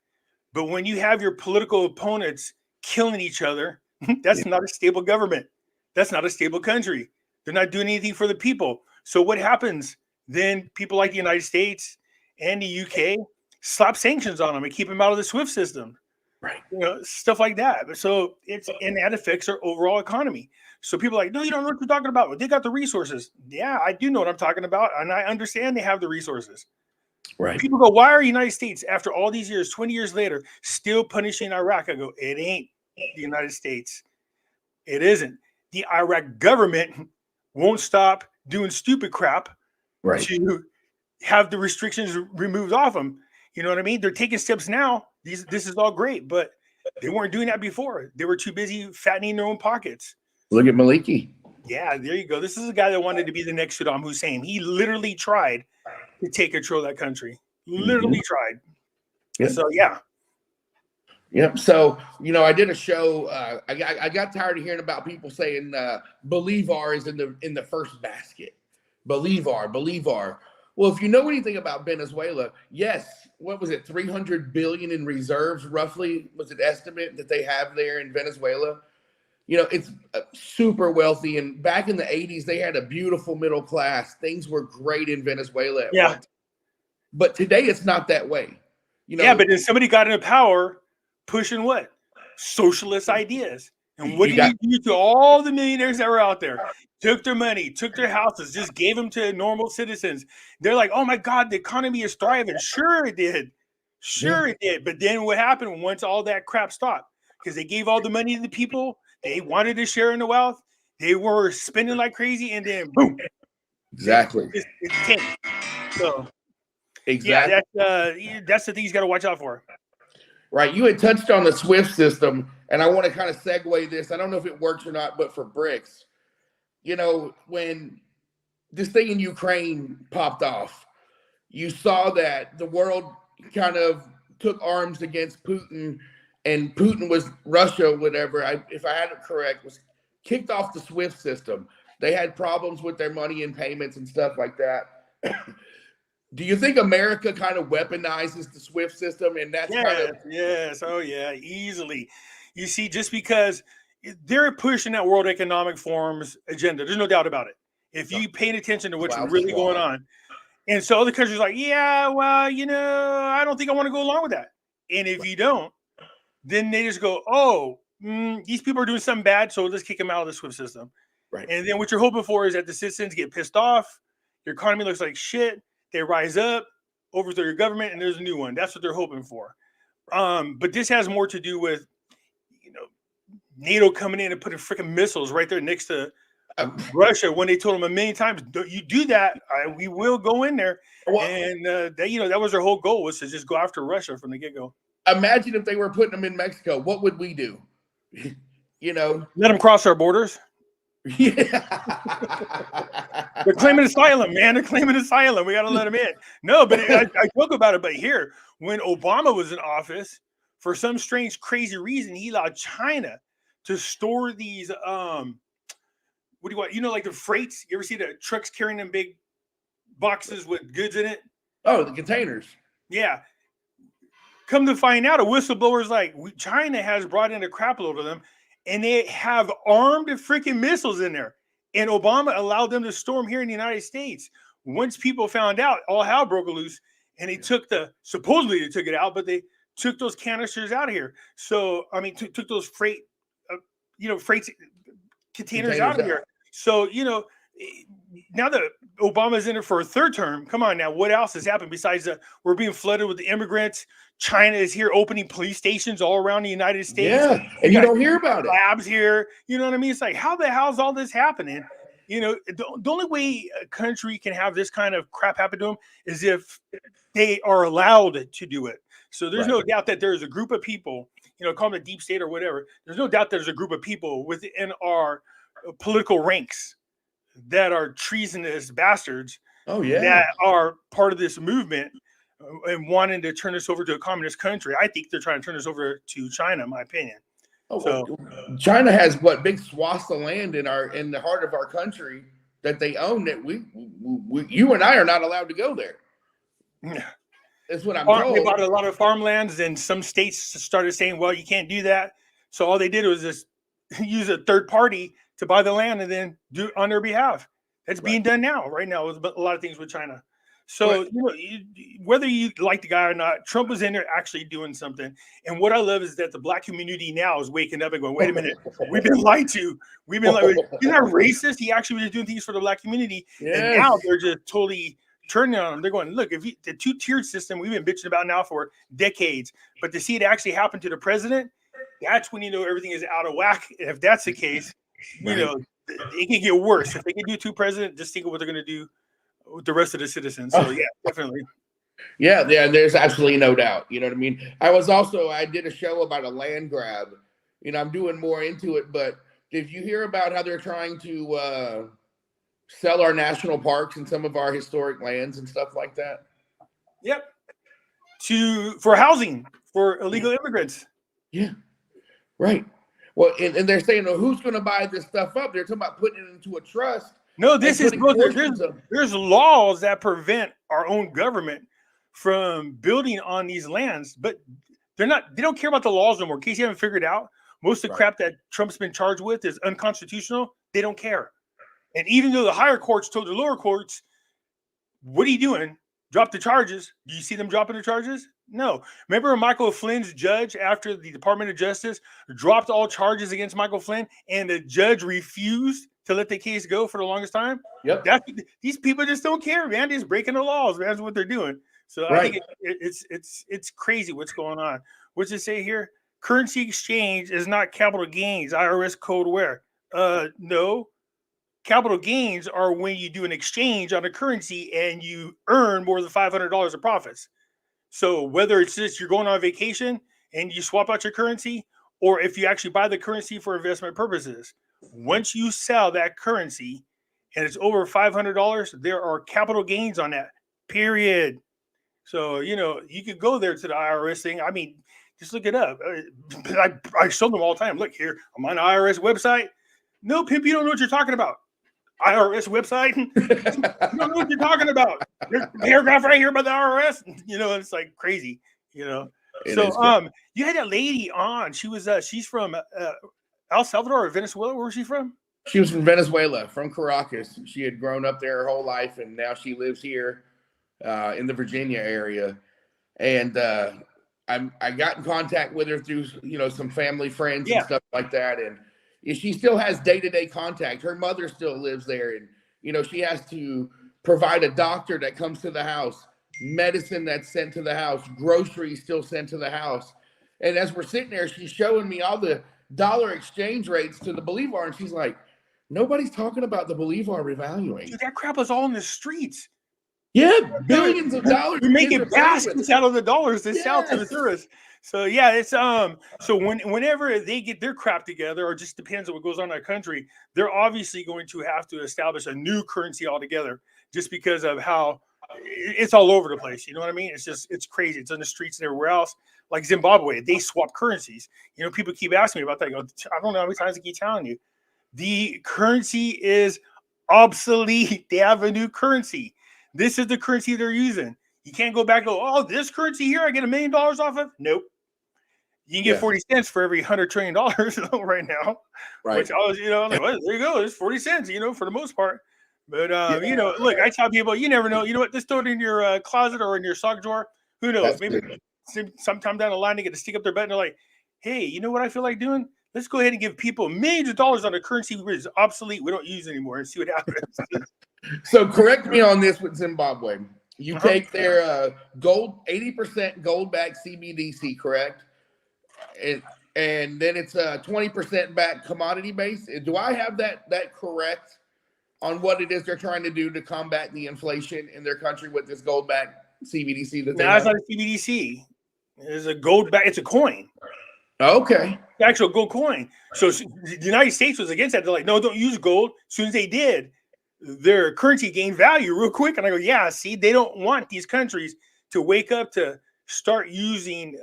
But when you have your political opponents killing each other, that's not a stable government. That's not a stable country. They're not doing anything for the people. So what happens? Then people like the United States and the UK slap sanctions on them and keep them out of the SWIFT system. Right. Stuff like that. So and that affects our overall economy. So people are like, no, you don't know what you're talking about. They got the resources. Yeah, I do know what I'm talking about. And I understand they have the resources. Right. People go, why are United States, after all these years, 20 years later, still punishing Iraq? I go, it ain't the United States. It isn't. The Iraq government won't stop doing stupid crap to have the restrictions removed off them. You know what I mean? They're taking steps now. This is all great, but they weren't doing that before. They were too busy fattening their own pockets. Look at Maliki. Yeah, there you go. This is a guy that wanted to be the next Saddam Hussein. He literally tried to take control of that country. Literally tried. Yep. So, yeah. Yep. So, I did a show. I got tired of hearing about people saying Bolivar is in the first basket. Bolivar. Well, if you know anything about Venezuela, yes, what was it, 300 billion in reserves, roughly, was an estimate that they have there in Venezuela. You know, it's super wealthy. And back in the 80s, they had a beautiful middle class. Things were great in Venezuela at once. But today it's not that way. You know, yeah, but then somebody got into power pushing what? Socialist ideas. And what did you do to all the millionaires that were out there? Took their money, took their houses, just gave them to normal citizens. They're like, oh my God, the economy is thriving. Sure it did. Sure it did. But then what happened once all that crap stopped? Because they gave all the money to the people. They wanted to share in the wealth. They were spending like crazy. And then boom. Exactly. It's tanked. So exactly. Yeah, that's the thing you got to watch out for. Right. You had touched on the SWIFT system, and I want to kind of segue this. I don't know if it works or not, but for BRICS, you know, when this thing in Ukraine popped off, you saw that the world kind of took arms against Putin, and Putin was Russia, whatever, if I had it correct, was kicked off the SWIFT system. They had problems with their money and payments and stuff like that. Do you think America kind of weaponizes the SWIFT system? And that's yes. Oh, yeah, easily. You see, just because they're pushing that World Economic Forum's agenda, there's no doubt about it. If you paying attention to what's really going on. And so other countries are like, yeah, well, you know, I don't think I want to go along with that. And if you don't, then they just go, oh, these people are doing something bad, so let's kick them out of the SWIFT system. Right. And then what you're hoping for is that the citizens get pissed off, your economy looks like shit, they rise up, overthrow your government, and there's a new one. That's what they're hoping for. But this has more to do with, you know, NATO coming in and putting freaking missiles right there next to Russia when they told them a million times, you do that, we will go in there. And that was their whole goal, was to just go after Russia from the get-go. Imagine if they were putting them in Mexico. What would we do? You know, let them cross our borders. Yeah. They're claiming asylum, man. They're claiming asylum. We got to let them in. No, but I joke about it. But here, when Obama was in office, for some strange, crazy reason, he allowed China to store these, what do you want? You know, like the freights. You ever see the trucks carrying them big boxes with goods in it? Oh, the containers. Yeah. Come to find out, a whistleblower's like, China has brought in a crap load of them, and they have armed freaking missiles in there. And Obama allowed them to storm here in the United States. Once people found out, all hell broke loose, and they supposedly they took it out, but they took those canisters out of here. So, I mean, took those freight containers out of here. So, you know, now that Obama's in it for a third term, come on now, what else has happened besides we're being flooded with the immigrants? China is here opening police stations all around the United States. Yeah, and you don't hear about it. Labs here, you know what I mean? It's like, how the hell's all this happening? You know, the only way a country can have this kind of crap happen to them is if they are allowed to do it. So there's no doubt that there's a group of people, you know, call them the deep state or whatever. There's no doubt there's a group of people within our political ranks that are treasonous bastards. Oh, yeah. That are part of this movement and wanting to turn us over to a communist country. I think they're trying to turn us over to China, in my opinion. Oh, so China has big swaths of land in the heart of our country that they own that we you and I are not allowed to go there. Yeah. That's what I'm told. They bought a lot of farmlands, and some states started saying, well, you can't do that. So all they did was just use a third party to buy the land and then do it on their behalf. That's being done right now with a lot of things with China. So, you know, whether you like the guy or not, Trump was in there actually doing something. And what I love is that the black community now is waking up and going, wait a minute, we've been lied to. We've been like, he's not racist. He actually was doing things for the black community. Yes. And now they're just totally turning on him. They're going, look, the two-tiered system we've been bitching about now for decades, but to see it actually happen to the president, that's when you know everything is out of whack. If that's the case, you know, it can get worse. If they can do two presidents, just think of what they're going to do with the rest of the citizens. So yeah, definitely. Yeah, there's absolutely no doubt. You know what I mean? I did a show about a land grab. You know, I'm doing more into it, but did you hear about how they're trying to sell our national parks and some of our historic lands and stuff like that? Yep. For housing for illegal immigrants. Yeah. Right. Well, and they're saying, well, who's going to buy this stuff up? They're talking about putting it into a trust. No, there's laws that prevent our own government from building on these lands, but they don't care about the laws no more. In case you haven't figured out, Most of the crap that Trump's been charged with is unconstitutional. They don't care. And even though the higher courts told the lower courts, what are you doing? Drop the charges. Do you see them dropping the charges? No. Remember Michael Flynn's judge, after the Department of Justice dropped all charges against Michael Flynn, and the judge refused to let the case go for the longest time? Yep. These people just don't care, man. They're just breaking the laws, man. That's what they're doing. So I think it's crazy what's going on. What's it say here? Currency exchange is not capital gains. IRS code where? No. Capital gains are when you do an exchange on a currency and you earn more than $500 of profits. So whether it's just you're going on vacation and you swap out your currency, or if you actually buy the currency for investment purposes, once you sell that currency and it's over $500, there are capital gains on that, period. So, you could go there to the IRS thing. I mean, just look it up. I show them all the time. Look here, I'm on the IRS website. No, Pimp, you don't know what you're talking about. IRS website. You don't know what you're talking about. There's a paragraph right here about the IRS. It's like crazy. So you had that lady on. She was she's from El Salvador or Venezuela. Where was she from? She was from Venezuela, from Caracas. She had grown up there her whole life, and now she lives here in the Virginia area. And I got in contact with her through some family friends and stuff like that. And she still has day-to-day contact. Her mother still lives there, and she has to provide a doctor that comes to the house, medicine that's sent to the house, groceries still sent to the house. And as we're sitting there, she's showing me all the dollar exchange rates to the Bolivar, and she's like, nobody's talking about the Bolivar revaluing. Dude, that crap was all in the streets. Yeah, billions of dollars. We're making baskets out of the dollars to sell to the tourists. So it's so whenever they get their crap together, or just depends on what goes on in that country, they're obviously going to have to establish a new currency altogether, just because of how it's all over the place. You know what I mean? It's crazy. It's on the streets and everywhere else. Like Zimbabwe, they swap currencies. People keep asking me about that. I go, I don't know how many times I keep telling you. The currency is obsolete. They have a new currency. This is the currency they're using. You can't go back and go, oh, this currency here, I get $1 million off of? Nope. You can get 40 cents for every $100 trillion right now. Right. Which I was, I'm like, well, there you go. It's 40 cents, for the most part. But, look, I tell people, you never know. You know what? Just throw it in your closet or in your sock drawer. Who knows? Maybe sometime down the line, they get to stick up their butt and they're like, hey, you know what I feel like doing? Let's go ahead and give people millions of dollars on a currency which is obsolete. We don't use anymore and see what happens. So correct me on this with Zimbabwe. You take their gold, 80% gold-backed CBDC, correct? And then it's 20% back commodity base. Do I have that correct on what it is they're trying to do to combat the inflation in their country with this gold-backed CBDC? No, it's not a CBDC. It's a gold-back. It's a coin. Okay. The actual gold coin. So the United States was against that. They're like, no, don't use gold. As soon as they did, their currency gained value real quick. And I go, yeah, see, they don't want these countries to wake up to start using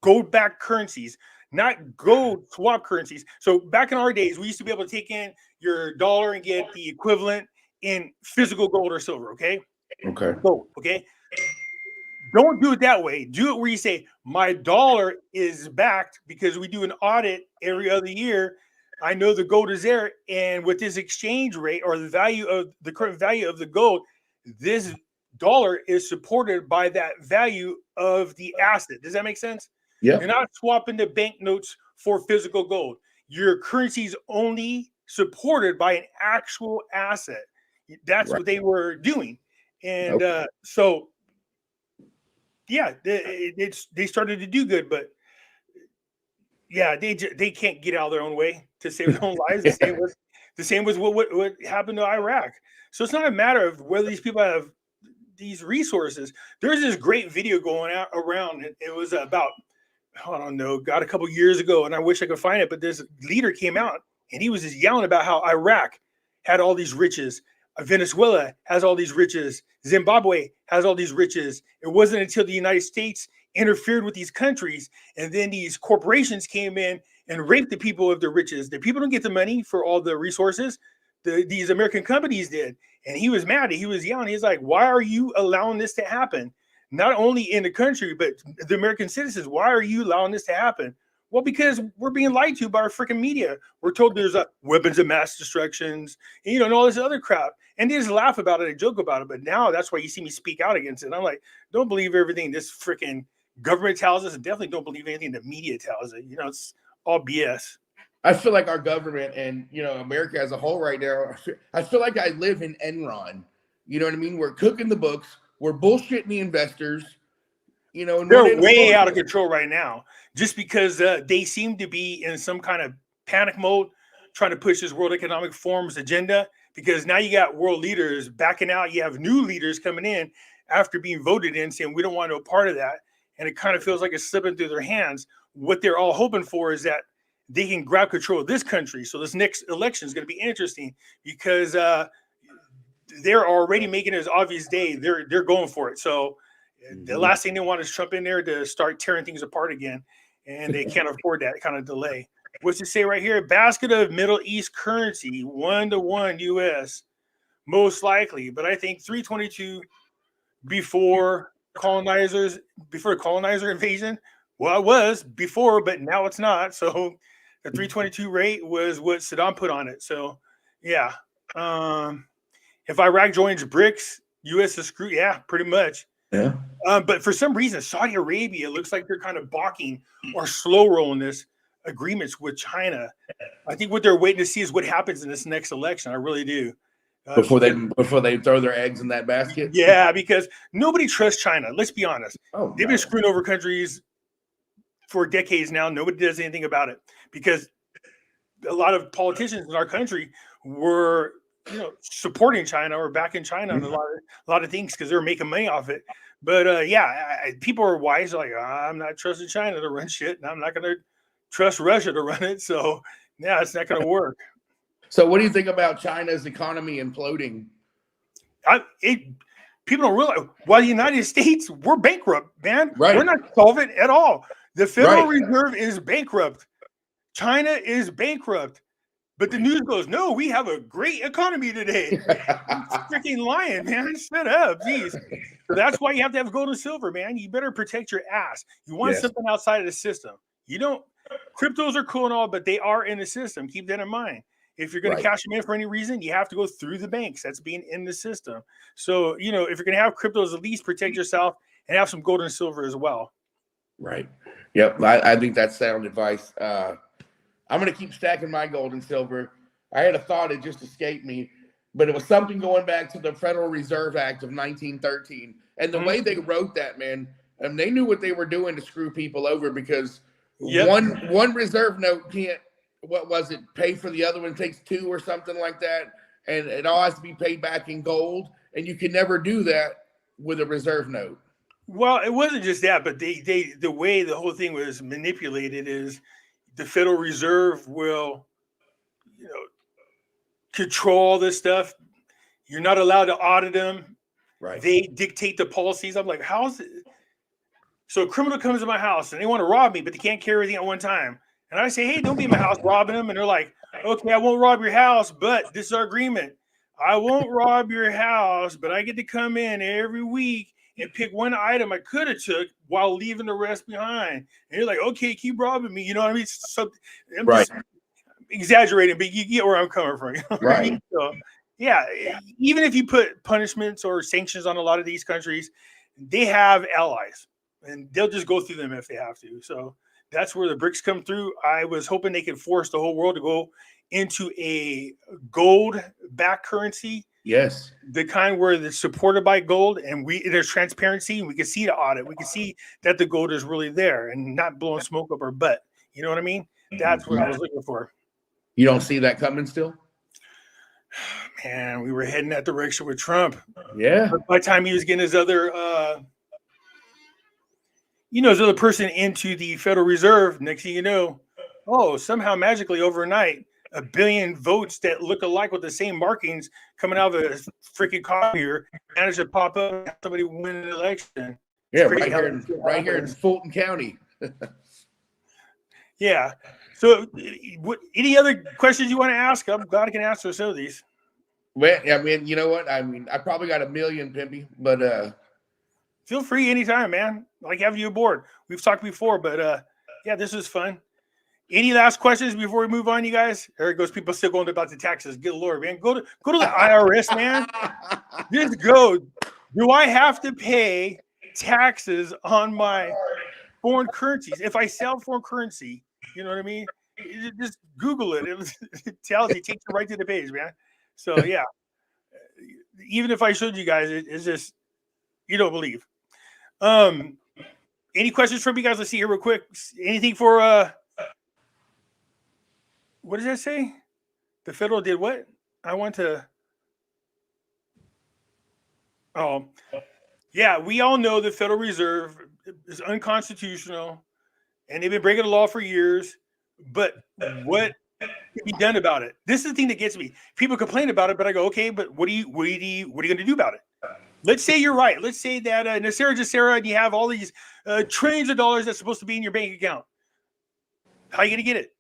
gold-backed currencies, not gold swap currencies. So back in our days, we used to be able to take in your dollar and get the equivalent in physical gold or silver, okay? Okay. Gold, okay? Don't do it that way. Do it where you say, my dollar is backed because we do an audit every other year. I know the gold is there. And with this exchange rate or the value of the current value of the gold, this dollar is supported by that value of the asset. Does that make sense? Yeah. You're not swapping the banknotes for physical gold. Your currency is only supported by an actual asset. That's what they were doing. And so, yeah, they started to do good, but yeah, they can't get out of their own way to save their own lives. The same was what happened to Iraq. So it's not a matter of whether these people have these resources. There's this great video going out around. It was about, I don't know, a couple years ago, and I wish I could find it, but this leader came out and he was just yelling about how Iraq had all these riches. Venezuela has all these riches. Zimbabwe has all these riches. It wasn't until the United States interfered with these countries, and then these corporations came in and raped the people of their riches. The people don't get the money for all the resources. These American companies did. And he was mad. He was yelling. He's like, why are you allowing this to happen? Not only in the country, but the American citizens. Why are you allowing this to happen? Well, because we're being lied to by our freaking media. We're told there's weapons of mass destructions, and all this other crap. And they just laugh about it and joke about it. But now that's why you see me speak out against it. And I'm like, don't believe everything this freaking government tells us, and definitely don't believe anything the media tells it. It's all BS. I feel like our government and America as a whole right now, I feel like I live in Enron. You know what I mean? We're cooking the books, we're bullshitting the investors. And they're way out of control right now, just because they seem to be in some kind of panic mode, trying to push this World Economic Forum's agenda. Because now you got world leaders backing out, you have new leaders coming in after being voted in, saying we don't want no part of that, and it kind of feels like it's slipping through their hands. What they're all hoping for is that they can grab control of this country. So this next election is going to be interesting because they're already making it as obvious day. They're going for it. So the last thing they want is Trump in there to start tearing things apart again, and they can't afford that kind of delay. What's it say right here? Basket of Middle East currency, 1-to-1 US, most likely. But I think 322 before colonizer invasion. Well, it was before, but now it's not. So the 322 rate was what Saddam put on it. So yeah. If Iraq joins BRICS, US is screwed. Yeah, pretty much. Yeah. But for some reason, Saudi Arabia looks like they're kind of balking or slow rolling this agreements with China. I think what they're waiting to see is what happens in this next election. I really do. Before they throw their eggs in that basket. Yeah, because nobody trusts China. Let's be honest. Oh, they've been screwing over countries for decades now. Nobody does anything about it because a lot of politicians in our country were, supporting China or backing China on a lot of things because they were making money off it. But people are wise. Like, I'm not trusting China to run shit, and I'm not going to trust Russia to run it. So yeah, it's not going to work. So what do you think about China's economy imploding? People don't realize, while the United States, we're bankrupt, man. Right. We're not solvent at all. The Federal Reserve is bankrupt. China is bankrupt. But the news goes, no, we have a great economy today. Freaking lying, man. Shut up. Jeez. So that's why you have to have gold and silver, man. You better protect your ass. You want something outside of the system. Cryptos are cool and all, but they are in the system. Keep that in mind. If you're going to cash them in for any reason, you have to go through the banks. That's being in the system. So, if you're going to have cryptos, at least protect yourself and have some gold and silver as well. Right. Yep. I think that's sound advice. I'm going to keep stacking my gold and silver. I had a thought, it just escaped me, but it was something going back to the Federal Reserve Act of 1913. And the way they wrote that, man, they knew what they were doing to screw people over because one reserve note can't, pay for the other one, takes two or something like that. And it all has to be paid back in gold. And you can never do that with a reserve note. Well, it wasn't just that, but the way the whole thing was manipulated is the Federal Reserve will, control all this stuff. You're not allowed to audit them. Right. They dictate the policies. I'm like, how's it? So a criminal comes to my house and they want to rob me, but they can't carry everything at one time. And I say, hey, don't be in my house robbing them. And they're like, okay, I won't rob your house, but this is our agreement. I won't rob your house, but I get to come in every week and pick one item I could have took while leaving the rest behind. And you're like, okay, keep robbing me. You know what I mean? So I'm just exaggerating, but you get where I'm coming from. Right. So, yeah, even if you put punishments or sanctions on a lot of these countries, they have allies, and they'll just go through them if they have to. So that's where the BRICS come through. I was hoping they could force the whole world to go into a gold-backed currency. Yes. The kind where it's supported by gold, and there's transparency, and we can see the audit. We can see that the gold is really there and not blowing smoke up our butt. You know what I mean? That's what I was looking for. You don't see that coming still? Man, we were heading that direction with Trump. Yeah. But by the time he was getting his other, his other person into the Federal Reserve, next thing you know, somehow magically overnight, 1 billion votes that look alike with the same markings coming out of a freaking copier managed to pop up and have somebody win an election. Yeah, right here in Fulton County. Yeah. So, any other questions you want to ask? I'm glad I can answer some of these. Well, I mean, you know what? I mean, I probably got 1 million, Pimpy, but feel free anytime, man. I like having you aboard. We've talked before, but yeah, this was fun. Any last questions before we move on, you guys? There goes people still going about the taxes. Good Lord, man. Go to the IRS, man. Just go. Do I have to pay taxes on my foreign currencies? If I sell foreign currency, you know what I mean? Just Google it. It tells you, takes you right to the page, man. So yeah. Even if I showed you guys, it's just you don't believe. Any questions from you guys? Let's see here real quick. Anything for what does that say? The federal did what? I want to. Oh, yeah. We all know the Federal Reserve is unconstitutional, and they've been breaking the law for years. But what can be done about it? This is the thing that gets me. People complain about it, but I go, okay, but what are you going to do about it? Let's say you're right. Let's say that Nasera Jacera, and you have all these trillions of dollars that's supposed to be in your bank account. How are you going to get it?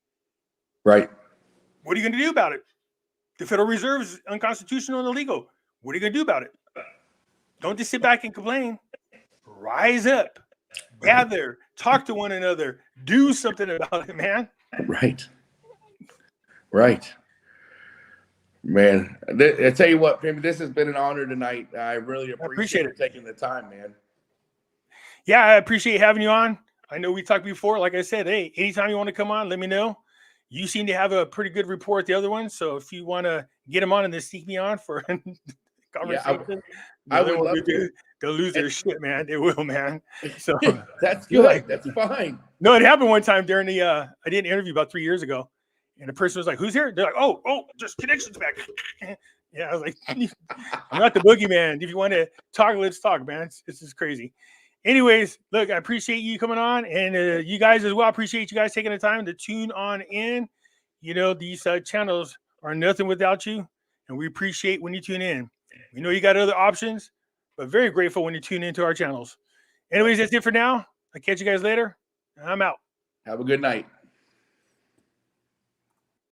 Right. What are you going to do about it? The Federal Reserve is unconstitutional and illegal. What are you going to do about it? Don't just sit back and complain. Rise up, gather, talk to one another, do something about it, man. Right. Right. Man, I tell you what, Pimpy, this has been an honor tonight. I really appreciate it taking the time, man. Yeah, I appreciate having you on. I know we talked before. Like I said, hey, anytime you want to come on, let me know. You seem to have a pretty good report, the other one. So if you want to get them on and then sneak me on for a conversation, I would love to. They'll lose their shit, man. They will, man. So that's good. That's fine. No, it happened one time during the I did an interview about 3 years ago, and the person was like, "Who's here?" They're like, "Oh, just connections back." Yeah, I was like, "I'm not the boogeyman. If you want to talk, let's talk, man. This is crazy." Anyways, look, I appreciate you coming on, and you guys as well. I appreciate you guys taking the time to tune on in. You know, these channels are nothing without you, and we appreciate when you tune in. We know you got other options, but very grateful when you tune into our channels. Anyways, that's it for now. I'll catch you guys later. I'm out. Have a good night.